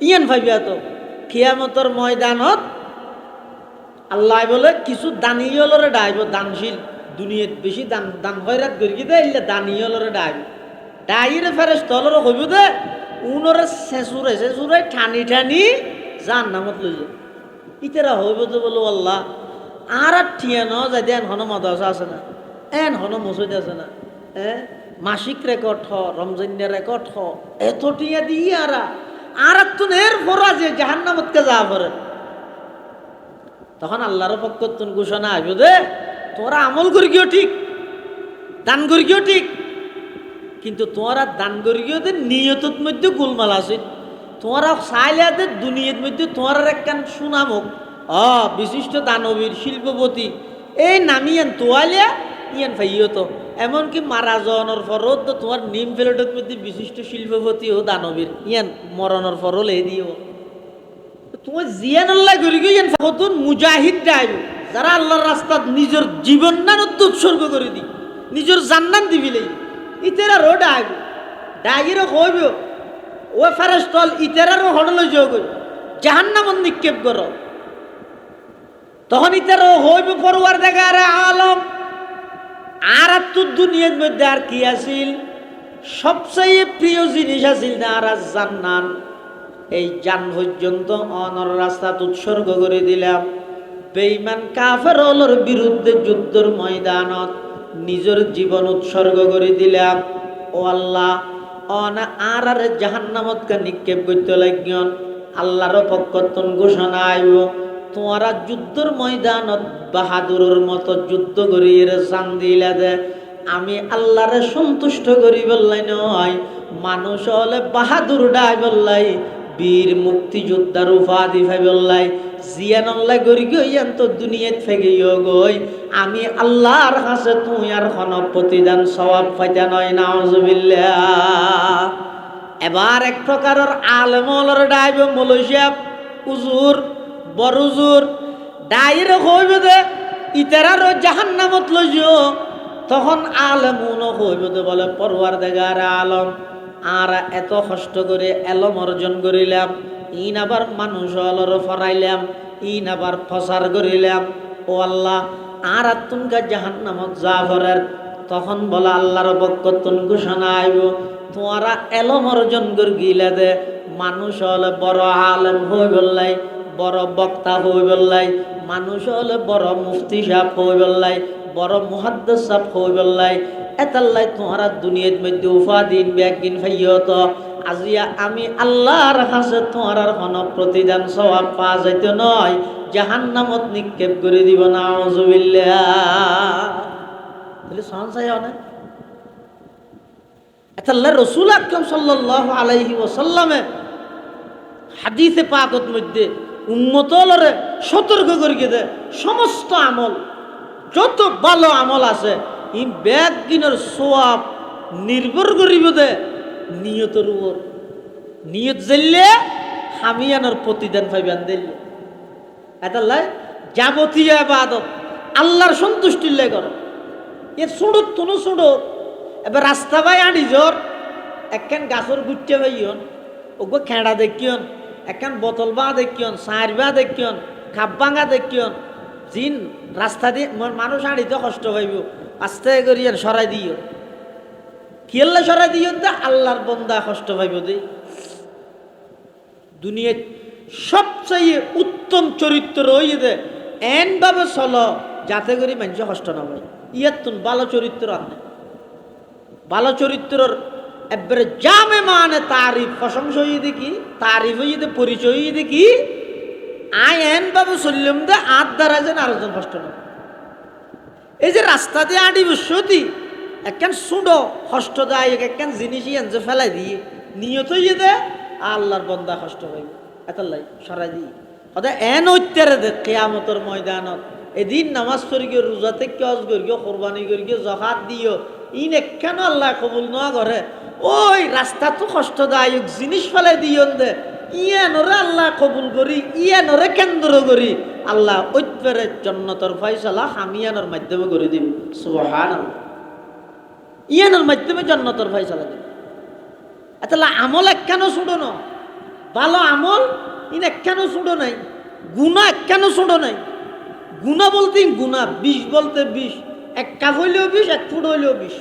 ইয়ান ভাবিয়া তো কিয়ামতের ময়দানত আল্লাহ বলে কিছু দানিয়লরে ডাইব, দানশীল দুনিয়াত বেশি দান দান হয়রাত গর্গি দে ইল্লে দানিয়লরে ডাইব, ডাইরে ফেরেস তলর হইব দে উনরে শেষুরে ঠানি ঠানি জাহান্নামত লই যায়। ইতেরা হইব তো বলো আল্লাহ আর ঠিয়া ন যাই দেন হন মাদ্রাসা আছে না, এন হন মসজিদ আছে না, মাসিক রেকর্ড হ, রমজানিয়া রেকর্ড হ, এত টিয়া দিয়ে আর তো এর পরা যে জাহান্নামতকে যা পড়ে, তখন আল্লাহর পক্ষ তুন ঘোষণা আসবে দে তোরা আমল করি গিয়েও ঠিক, দান করি গিয়েও ঠিক, কিন্তু তোরা দান করি গিয়েও নিয়তত মধ্যে গোলমাল আছে। তোরা চাইলে দুনিয়ার মধ্যে তোর একখান সুনামক বিশিষ্ট দানবীর শিল্পপতি এই নামিয়ান তোয়ালিয়া ইয়ান ভাইও তো এমনকি মারা যাওয়ানোর পরও তো তোমার নিম প্লেটের মধ্যে বিশিষ্ট শিল্পপতি ও দানবীর ইয়ান মরণের পরও লে দিও তোমার জিয়ান আল্লাহ করি গিয়ে ইয়ান ফতুন মুজাহিদ ডাইব যারা আল্লাহর রাস্তাত নিজের জীবন নান উৎসর্গ করে দি নিজের জান্নাত দিবিলে ইতেরা রোড আইব ডাইরে কইব ও ফেরেশতল ইতেরারও হড়ল যোগ জাহান্নামত নিক্ষেপ করো, তখন ইতেরও হইব পরওয়ারদিগারে আলম। আর তোর দুনিয়ার মধ্যে আর কি আছিল, সবচেয়ে প্রিয় জিনিস আছিল না আর জান্নাত, এই জান পর্যন্ত অনর রাস্তা উৎসর্গ করে দিলাম। বেঈমান কাফেরদের বিরুদ্ধে যুদ্ধের ময়দানত নিজের জীবন উৎসর্গ করে দিলাম। ও আল্লাহ অনা আর জাহান্নামতকে নিক্ষেপ করতে লাগিয়ন আল্লাহর পক্ষতন ঘোষণা আইব তোমরা যুদ্ধের ময়দানত বাহাদুরের মতো যুদ্ধ করিয়ে জান দিলা দে। আমি আল্লাহরে সন্তুষ্ট করি বললাই নয়, মানুষ হলে বাহাদুর ডাই বললাই, বীর মুক্তিযোদ্ধার উপাধি ভাই বললাই, জিয়ান আল্লাহ করি গইয়ান তো দুনিয়াত ফেগে গই আমি আল্লাহর কাছে তুই আর কোন প্রতিদান সওয়াব পাইতা নয়। নাউজুবিল্লাহ। এবার এক প্রকারের আলেমলর ডাইব মালয়েশিয়া উজুর বড় উজুর ডাইরে হইব দে ইতারার জাহান্নামত লইও, তখন আলেমুন হইব দে বলে পরওয়ারদিগার আলম আর এত কষ্ট করে এলম অর্জন করিলাম, ইন আবার মানুষ অলর ফরাইলাম, ইন আবার প্রচার করিলাম। ও আল্লাহ, আর আত্মনকা জাহান্নামত যা করার, তখন বলা আল্লাহর বক্কতুন ঘোষণা আইব, তোমারা এলম অর্জন কর গিলে দে, মানুষ হলে বড় আলেম হয়ে বললাই, বড় বক্তা হয়ে বললাই, মানুষ হলে বড় মুফতি সাহেব হয়ে বললাই, বড় মুহাদ্দিস সাহেব হয়ে বললাই। এতাল্লাই তোমারা দুনিয়ার মধ্যে উফাদিন ব্যাগিন ফাইয়ত, আজিয়া আমি আল্লাহর কাছে তোমার কোন প্রতিদান সওয়াব পাওয়া যাইতে নয়, জাহান্নামত নিক্ষেপ করে দিব। নাউযুবিল্লাহ। তাহলে সহনসাই অনেক আল্লাহ রসুল আকরাম সাল্লাল্লাহু আলাইহি ওয়াসাল্লামে হাদিসে পাকত মধ্যে উম্মতলরে সতর্ক করিয়ে দেয়, সমস্ত আমল যত ভালো আমল আছে এই ব্যাগিনের সওয়াব নির্ভর করিব দে নিয়তের উপর। নিয়ত জানলে হামিয়ানোর প্রতিদান পাইবেন দিলে। এটা লাই যাবতীয় ইবাদত আল্লাহর সন্তুষ্টির লাই করো। এর সুড়ত তুনো সুড়ত এবার রাস্তা বাই আনি জোর একখান গাছর গুচ্ছে ভাইয়ন, ওগো খেড়া দেখিয়ন, একখান বোতল বা দেখিয়ন, সার বা দেখিয়ন, খাপ ভাঙা দেখিয়ন, জিন রাস্তা দিয়ে মানুষ আনিতে কষ্ট পাইব, আস্তে করিয়ান সরাই দিও। কিয়াল্লা সরাই দিও দে আল্লাহর বন্দা কষ্ট পাইব দে। দুনিয়ার সবচেয়ে উত্তম চরিত্র ওই দে এন ভাবে চলো যাতে করে মানুষ কষ্ট না পায়। ইয়াতুন ভালো চরিত্র আনে, ভালো চরিত্রর একবারে জামে মানে তারিফ প্রশংসা হয়ে দেখি, তারিফ হয়ে দে পরিচয় হয়ে দেখি, আয় এন ভাবে চললাম দে আট দ্বারা যেন আরেকজন কষ্ট না। এই যে রাস্তা দিয়ে আড়ি বসতি একখান সুডো হস্তদায়ক একখান জিনিসই এনজে ফেলাই দিয়ে নিয়ত হয়ে দে আল্লাহর বন্দা কষ্ট হইব। এতাল্লাই সরাই দিই সদায় এন ঐত্যারে দে কিয়ামতের ময়দানত এদিন নামাজ পড়ি গিয়ে, রোজা থেকে হজ করি গিয়ে, কোরবানি করি গিয়ে, জাকাত দিও, ইন একখানো আল্লাহ কবুল নোয়া করে। ওই রাস্তা তো কষ্টদায়ক জিনিস ফেলাই দিয়ন দে ইয়ানরে আল্লাহ কবুল করি, ইয়ানরে কেন্দ্র করি আল্লাহ ঐত্যারে জান্নাতের ফয়সালা হামিয়ানোর মাধ্যমে করে দিবি। সুবহানাল্লাহ। ইয়ানোর মাধ্যমে জান্নাতের ফয়সালা দিবি। তাহলে আমল একখানো ছুড়ো ন, ভালো আমল ইন একখানো ছুড়ো নাই, গুণা একখানো ছুড়ো নাই। গুণা বলতে গুণা, বিষ বলতে বিষ, এক কাপ হইলেও বিষ, এক ফুট হইলেও বিষ।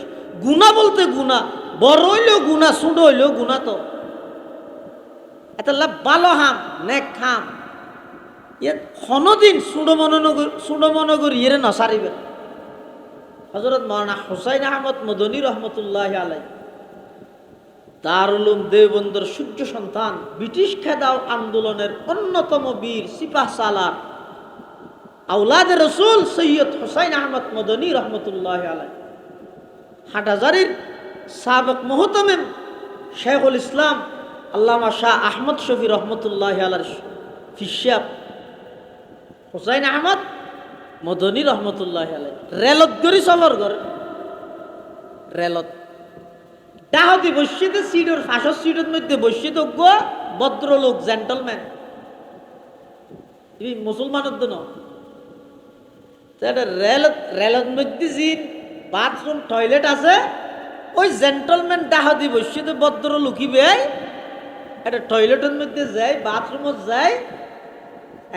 গুণা বলতে গুণা, বড় হইলেও গুণা, ছোট হইলেও গুণা। তো এটা ভালো হাম নেক হাম ইয়াত কোনোদিন সুড়ো মনগরী এর নসারিবে। হযরত মাওলানা হুসাইন আহমদ মদনী রহমতুল্লাহ আলাই দারুল উলুম দেওবন্দের সূর্য সন্তান, ব্রিটিশ খেদাও আন্দোলনের অন্যতম বীর সিপাহ সালার আওলাদ রসুল সৈয়দ হুসাইন আহমদ মদনী রহমতুল্লাহ আলাই, হাটহাজারীর সাবেক মুহতামিম শেখুল ইসলাম আল্লামা শাহ আহমদ শফি রহমতুল্লাহ আলার ফিসাব হুসাইন আহমদ মদনী রহমতুল্লাহ আলাই রেলত গড়ি সফর করে। রেলত ডাহতি বসিতে সিটের ফাঁসর সিটের মধ্যে বসিত ভদ্রলোক জেন্টলম্যান, মুসলমানের জন্য রেলের মধ্যে যে বাথরুম টয়লেট আছে, ওই জেন্টলম্যান ডাহতি বসিতে ভদ্রলোকই বেয় একটা টয়লেটের মধ্যে যায়, বাথরুমত যায়,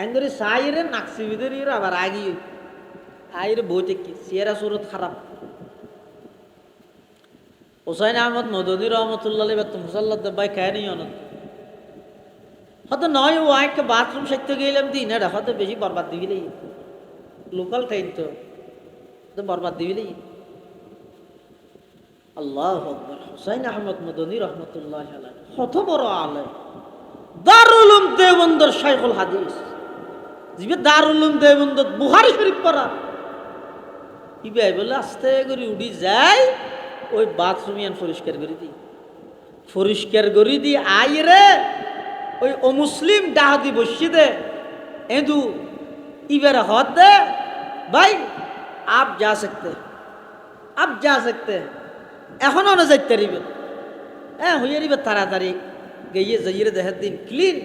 এঙ্গরি সাইরে নাকসি ভিতরে আবার আগিয়ে আইরে বইতে কি চেহারা সুরত খারাপ। হুসাইন আহমদ মদনী রহমতুল্লাহ মুসাল্লাহ ভাই খায় নেই অনত হয়তো নয়, ও একটা বাথরুম সাইতে গেলাম দিই না, হয়তো বেশি বরবাদ দিবিলেই লোকাল ট্রেন তো বরবাদ দিবিলেই। আল্লাহু আকবার। হুসাইন আহমদ মদনী রহমতুল্লাহ আলাইহি কত বড় আলেম, দারুল উলুম দেওবন্দের শাইখুল হাদিস, জিবে দারুল উলুম দেওবন্দের বুখারী শরীফ পড়া ইবাই বলে আস্তে করে উড়ি যায়, ওই বাথরুম ইয়ান পরিষ্কার করে দিই, পরিষ্কার করে দিই আই রে ওই অমুসলিম ডাহাতি বসি দে এদু ইবের হদ দে ভাই আপ যা সকতে, আপ যা সকতে, এখনো না যাইতে পারিবে, হ্যাঁ হইয়া দিবে তাড়াতাড়ি গিয়ে যাইয়ে দেহের দিন ক্লিন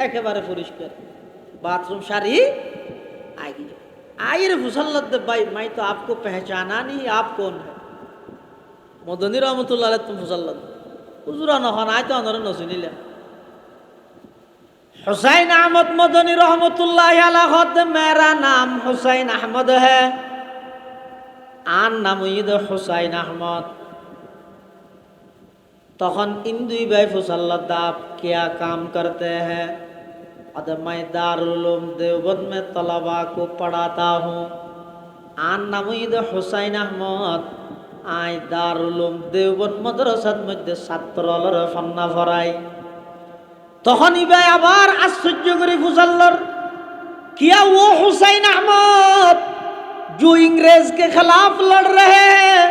একেবারে পরিষ্কার বাথরুম সারি আগে आइर मुसल्लत भाई मैं तो आपको पहचाना नहीं, आप कौन है? मदनी रहमतुल्लाह अलैह तुम मुसल्लत हुजूरा न हन आय तो अनर नसुनिले हुसैन अहमद मदनी रहमतुल्लाह अलैह खुद मेरा नाम हुसैन अहमद है आन नाम ईद हुसैन अहमद तखन इन दुई भाई फुसल्लत आप क्या काम करते हैं अद मैं दारुल उलूम देवबंद में तलबा को पढ़ाता हूँ आन नाम ईद हुसैन अहमद आय दारुल उलूम देवबंद मदरसात मध्य ছাত্রলর फन्ना फराई तखन इबाई आबार आश्चर्य करे फुसल्लर क्या वो हुसैन अहमद जो इंग्रेज के खिलाफ लड़ रहे हैं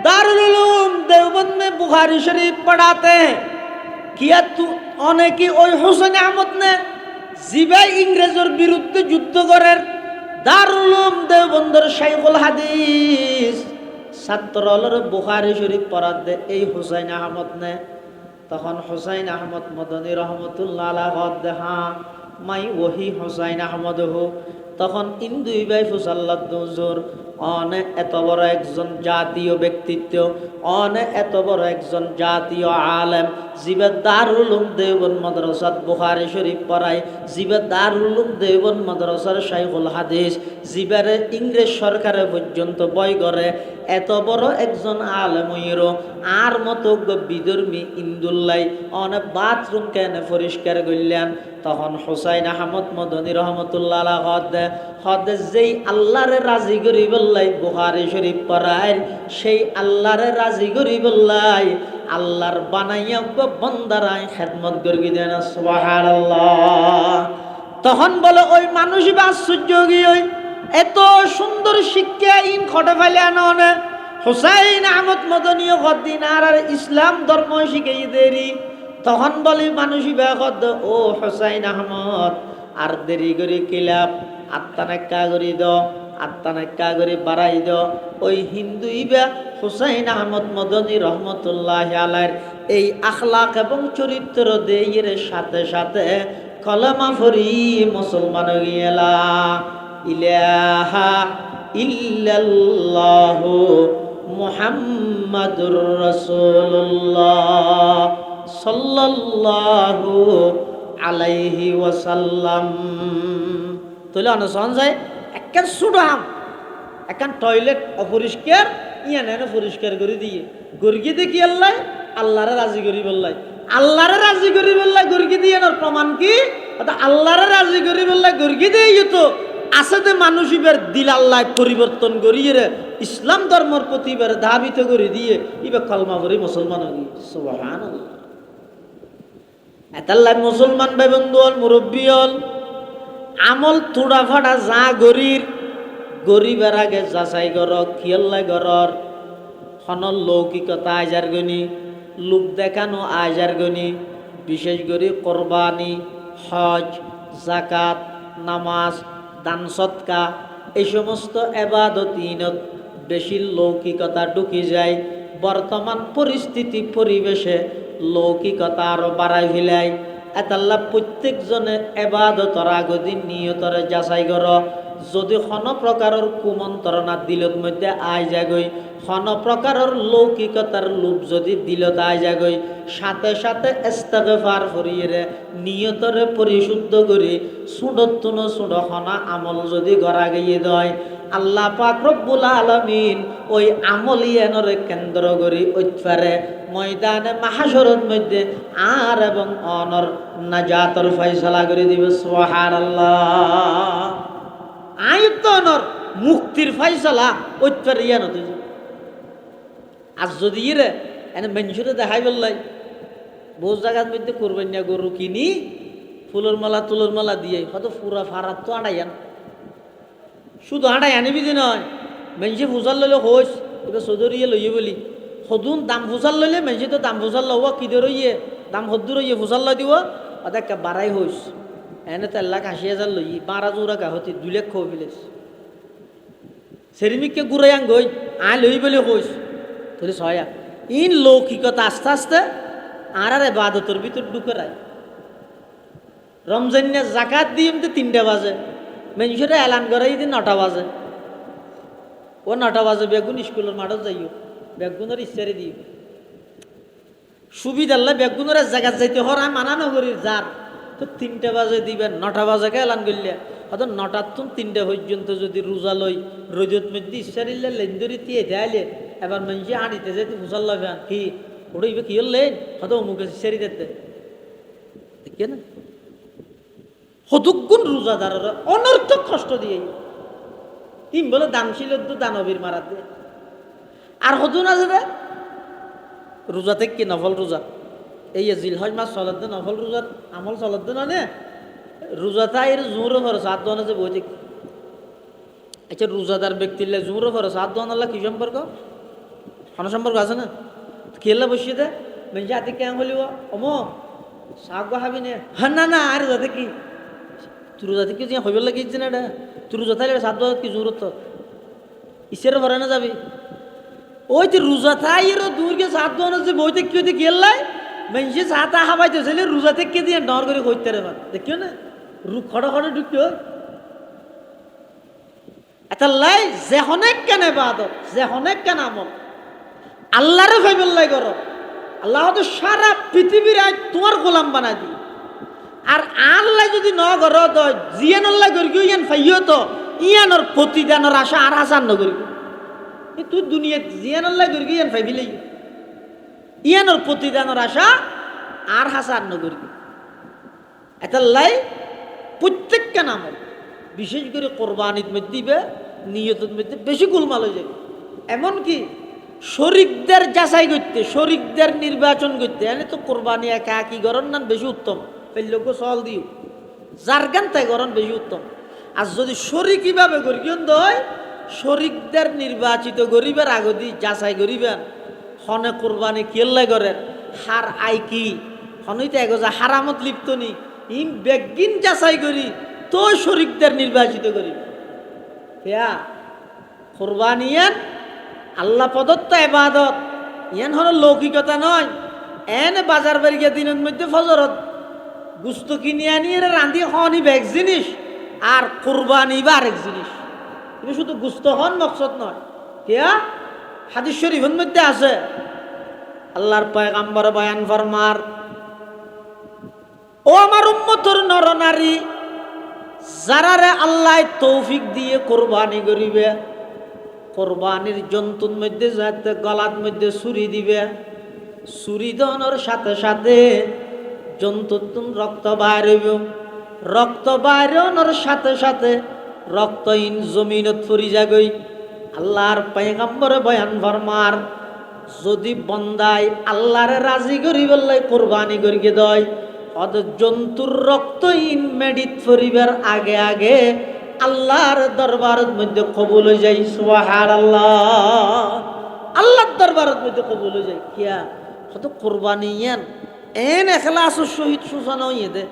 दारुल उलूम देवबंद में बुखारी शरीफ पढ़ाते हैं क्या तू অনেকে ওই হুসেন আহমদ ने জিবাই ইংরেজের বিরুদ্ধে যুদ্ধ করেন দারুল উলূম দেওবন্দের শাইখুল হাদিস ছাত্রলর বুখারী শরীফ পড়াতে এই হুসেন আহমদ ने তখন হুসেন আহমদ মদনী রহমতুল্লাহ আলাইহি হ্যাঁ মাই ওহি হুসেন আহমদ হো তখন ইন দুই ভাই ফুসাল্লাত হুজুর অনেক এত বড় একজন জাতীয় ব্যক্তিত্ব অনেক এত বড় একজন জাতীয় আলেম জিবে দারুল উলূম দেওবন্দ মাদ্রাসাত বুখারী শরীফ পড়ায় জিবে দারুল উলূম দেওবন্দ মাদ্রাসার শাইখুল হাদিস জিবারে ইংরেজ সরকারে পর্যন্ত বয় করে এত বড় একজন আলেম হইরো আর মতো বিধর্মী ইন্দুল্লাই অনেক বাথরুম কেন পরিষ্কার করলেন তখন হুসেন আহমদ মদনী রহমতুল্লাহ আলাইহি হদে যেই আল্লাহরে রাজি করি বললাই বুখারী শরীফ পড়ায় সেই আল্লাহরে রাজি করি বললাই আল্লাহর বানাইয়া বান্দারাই খেদমত করি দেন সুবহানাল্লাহ তখন বলে ওই মানুষই আশ্চর্য গিয়ে এত সুন্দর শিক্ষা ইন খটে ফেলে আনে হুসেন আহমদ মদনী গদ্দিন আর ইসলাম ধর্ম শিখাই দেরি তখন বলি মানুষই বেখদ ও হুসেন আহমদ আর দেরি করে কিলাপ আত্মানাক্কা করি দ আত্মানাক্কা করে বাড়াই দ ওই হিন্দু ইবা হুসেন আহমদ মদনী রহমতুল্লাহ আলাইহির এই আখলাক এবং চরিত্র দেয়ের সাথে সাথে কলমা ফরি মুসলমান গিয়েলা ইলাহা ইল্লাল্লাহু মুহাম্মাদুর রাসূলুল্লাহ সাল্লাল্লাহু আলাইহি ওয়াসাল্লাম তোলে অনুসরণ যায় একখান সুডাম একখান টয়লেট অপরিষ্কার ইয়া নেন পরিষ্কার করে দিয়ে গর্গি দেখি আল্লাহ আল্লাহরে রাজি করি বললাই আল্লাহরে রাজি করি বললাই গর্গি দিয়ে প্রমাণ কি আল্লাহরে রাজি করি বললাই গর্গি দিয়ে তো আসতে মানুষ ইবার দিল আল্লাহ পরিবর্তন করিয়ে রে ইসলাম ধর্মের প্রতি এবার ধাবিত করে দিয়ে এবার কলমা পড়ি মুসলমান হই সুবহানাল্লাহ এতাল্লাহ মুসলমান ভাই বন্ধু হল মুরব্বী হল আমল থোড়া ফাটা যা গরিবের আগে যাচাই কর কিয়ল্লাই গরর হনর লৌকিকতা আইজার গনি লোক দেখানো আইজার গনি বিশেষ করে কোরবানি হজ জাকাত নামাজ দান সৎকা এই সমস্ত এবাদতিনত বেশি লৌকিকতা ঢুকি যায় বর্তমান পরিস্থিতি পরিবেশে লৌকিকতা আরো বাড়াই ফেলাই এতাল্লা প্রত্যেকজনে এবাদতর আগদিন নিয়তরে যাচাই কর যদি কোন প্রকারের কুমন্ত্রণা দিলত মধ্যে আই যাগই কোন প্রকারের লৌকিকতার লোভ যদি দিলত আই যাগই সাথে সাথে ইস্তেগফার করিয়ে নিয়তরে পরিশুদ্ধ করে সুডতুন সুডখনা আমল যদি গড়া গিয়ে দেয় আল্লাহ পাক রব্বুল আলামিন ওই আমলিয়ানরে কেন্দ্র করি ঐতফারে ময়দানে মাহশরের মধ্যে আর এবং অনর নাজাতর ফয়সালা করে দিবে সুবহানাল্লাহ আয়তনর মুক্তির ফয়সালা ঐতফারে ইয়ানতে আর যদি ইরে এনে মানুষরে দেখাই বললাই বহু জায়গার মধ্যে করবেন না গরু কিনি ফুলের মালা তুলোর মালা দিয়ে কত পুরা ফারাত তো আড়াইয়ান শুধু আড়াই আনিবি যে নয় মানুষে ফুসাল লইলে হোস এবার চৌধুরীয়ে লইয়ে বলি সদুন দাম ফুসাল লইলে মানুষে তো দাম ফুসাল লব কিদে রইয়ে দাম সদ্দু রইয়ে ফুসাল লাই দিব অদেক বাড়াই হোস এনে 1,80,000 লই 12 জোড়া গাহতি 2 লাখ খবিলেস সেরিমিককে গুড়াইয়াং গই আই লই বলে হোস তোরে ছয়া ইন লৌকিকতা আস্তে আস্তে আর ইবাদতের ভিতর ঢুকে রায় রমজানে জাকাত দিম তো 3টা বাজে মানুষের এলান করাই দিন 9টা বাজে ও 9টা বাজে বেগুন স্কুলের মাঠত যাইও বেগুনের ইচ্ছারে দিও সুবিধাল্লা বেগুনের জায়গা যাইতে হর আমি মানা নগরীর যার তো 3টা বাজে দিবেন, 9টা বাজে এলান করলে হয়তো 9টার তুন 3টা পর্যন্ত যদি রোজা লই রোজত মধ্যে ইচ্ছারিলে লেন্দরি দিয়ে দেয়ালে এবার মানুষে হাঁড়িতে যেতে হুসাল লাগবেন কি ওটাইবে কি হলেন হয়তো অমুকে ইচ্ছারি দিতে দেখে না হতুগুণ রোজাদাররা অনর্থক কষ্ট দিয়ে তিন বলে দানশীল দানবীর মারা দিয়ে আর হতু না যাবে রোজা থেকে কি নফল রোজা এই জিলহজ মাস চলার দিন নফল রোজার আমল চলার দিন না রোজাটা এর জোরও খরচ হাত দোয়ানো যে বই থেকে আচ্ছা রোজাদার ব্যক্তির জোরও খরচ হাত দোয়ানো কি সম্পর্ক কোনো সম্পর্ক আছে না খেলে বসিয়ে দে মেঞ্জে হাতে কেন হলিব অম শাক হাবি নে হ্যাঁ না না আর রোজাতে কি তুই রোজাতে কি হইব লাগিয়েছে না এটা তুই রোজা থাকলে সাত দোয়া কি জোরত ইসের ভরে না যাবি ওই যে রোজা থাই এর দূরকে সাত দোয়ানো যে বইতে কি হতে গেলাই মেঞ্জে সাতা হাবাইতে ছেলে রোজা থেকে দিয়ে ডর করে কইতে রে দেখিও না খড়ে খড়ে ঢুকতে এটা লাই যে অনেক কেন বাদত যে অনেক কেন আমল আল্লাহরে ভাইবেল্লাই করো আল্লাহ তো সারা পৃথিবীর আজ তোমার গোলাম বানাই দি আর আল্লাহ যদি ন করো তো জিয়ান আল্লাহ করি ইয়ান ফাইও তো ইয়ানোর প্রতিদানের আশা আর হাসান ন করি তুই দুনিয়া জিয়ান আল্লাহ করি ইয়ান ফাইবিলে ইয়ানোর প্রতিদানের আশা আর হাসান ন করি এটা লাই প্রত্যেকটা নামল বিশেষ করে কোরবানির মধ্যে দিবে নিয়তের মধ্যে বেশি গোলমাল হয়ে যাবে এমনকি শরিকদের যাচাই করতে শরিকদের নির্বাচন করতে এনে তো কোরবানি একা কি গরণ না বেশি উত্তম পেললোক চল দিও যার গান তাই গরণ বেশি উত্তম আর যদি শরিক কিভাবে করি কিন্তু হয় শরিকদের নির্বাচিত করিবার আগদি যাচাই করিবেন হনে কোরবানি কেল্লাই করেন হার আই কি হনইতে এগোজা হারামত লিপ্ত নি ইম বেগিন যাচাই করি তো শরিকদের নির্বাচিত করি কেয়া কোরবানি ইয়ান আল্লাহ প্রদত্ত ইবাদত ইয়ান হলো লৌকিকতা নয় এনে বাজার বাড়িয়ে দিনের মধ্যে ফজরত গুস্ত কিনে আনি এর রাঁধি হনি এক জিনিস আর কোরবানি বা আরেক জিনিস এটা শুধু গুস্ত হন মকসদ নয় কেয়া হাদিস শরীফের মধ্যে আছে আল্লাহর পয়গম্বর বয়ান ফরমার ও আমার উম্মতর নরনারী যারারে আল্লাহ তৌফিক দিয়ে কোরবানি করিবে কোরবানির জন্তুর মধ্যে যাতে গলার মধ্যে ছুরি দিবে ছুরি দনের সাথে সাথে জন্তুর রক্ত বাইর হইব রক্ত বাইরনের সাথে সাথে রক্তহীন জমিনত ফুরি যাগই আল্লাহর পয়গম্বরে বয়ান ফরমার যদি বন্দায় আল্লাহরে রাজি করি বললে কোরবানি করিয়ে দেয় অত জন্তুর রক্তহীন মেডিত ফরিবার আগে আগে আল্লাহর দরবারের মধ্যে কবুল হয়ে যায় সুবহানাল্লাহ আল্লাহর দরবারের মধ্যে কবুল হয়ে যায় কিয়া কত কোরবানি ইয়ান এন এখলাসের সহিত সূচনা হইয়ে দে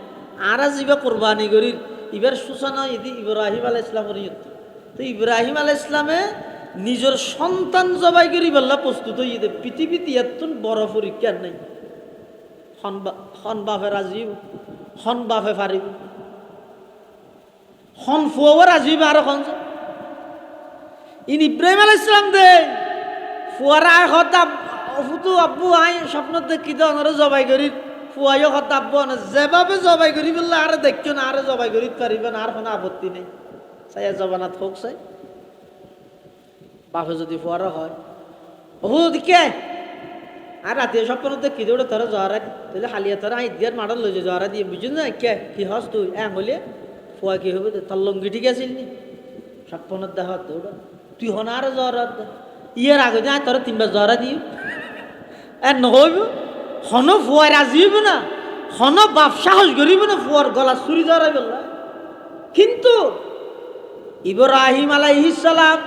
আর যিবা কোরবানি করি এবার সূচনা ইদি ইব্রাহিম আলাইহিস সালামের ইয়ত তো ইব্রাহিম আলাইহিস সালামে নিজের সন্তান জবাই করি বললা প্রস্তুত হইয়ে দে পৃথিবীতে এত বড় পরীক্ষা নাই হন বাপে রাজি হন বাপে পারিব হন ফুয়াও রাজি আর খন ইন ইব্রাহিম আলাইহিস সালাম দে ফুয়ারা হতা ফুতু আব্বু আই স্বপ্ন দেখি তো ওনারে জবাই করি ফুয়াইও হতা আব্বু না যেভাবে জবাই করি বললে আর দেখছো না আরে জবাই করি পারিবেন আর কোনো আপত্তি নেই সাইয়া জবানাত হোক চাই বাপে যদি ফুয়ারা হয় ও দিকে আর রাতে স্বপ্ন দেখি দৌড়ে তোরা জহরা তাহলে হালিয়া তোরা আই দিয়ার মাডল লই জহরা দিয়ে বুঝুন না কে কি হস তুই হলে ফুয়া কি হবে তোর লঙ্গি ঠিক আছিল নি স্বপ্নের দেহ দৌড় তুই হন আর জহরা ইয়ের আগে যায় তোরা 3বার জহরা দিও আর নহইব হন ফুয়ার রাজি হইব না হন বাপ সাহস করিব না ফুয়ার গলা ছুরি জহরা বললা কিন্তু ইব্রাহিম আলাইহিস সালাম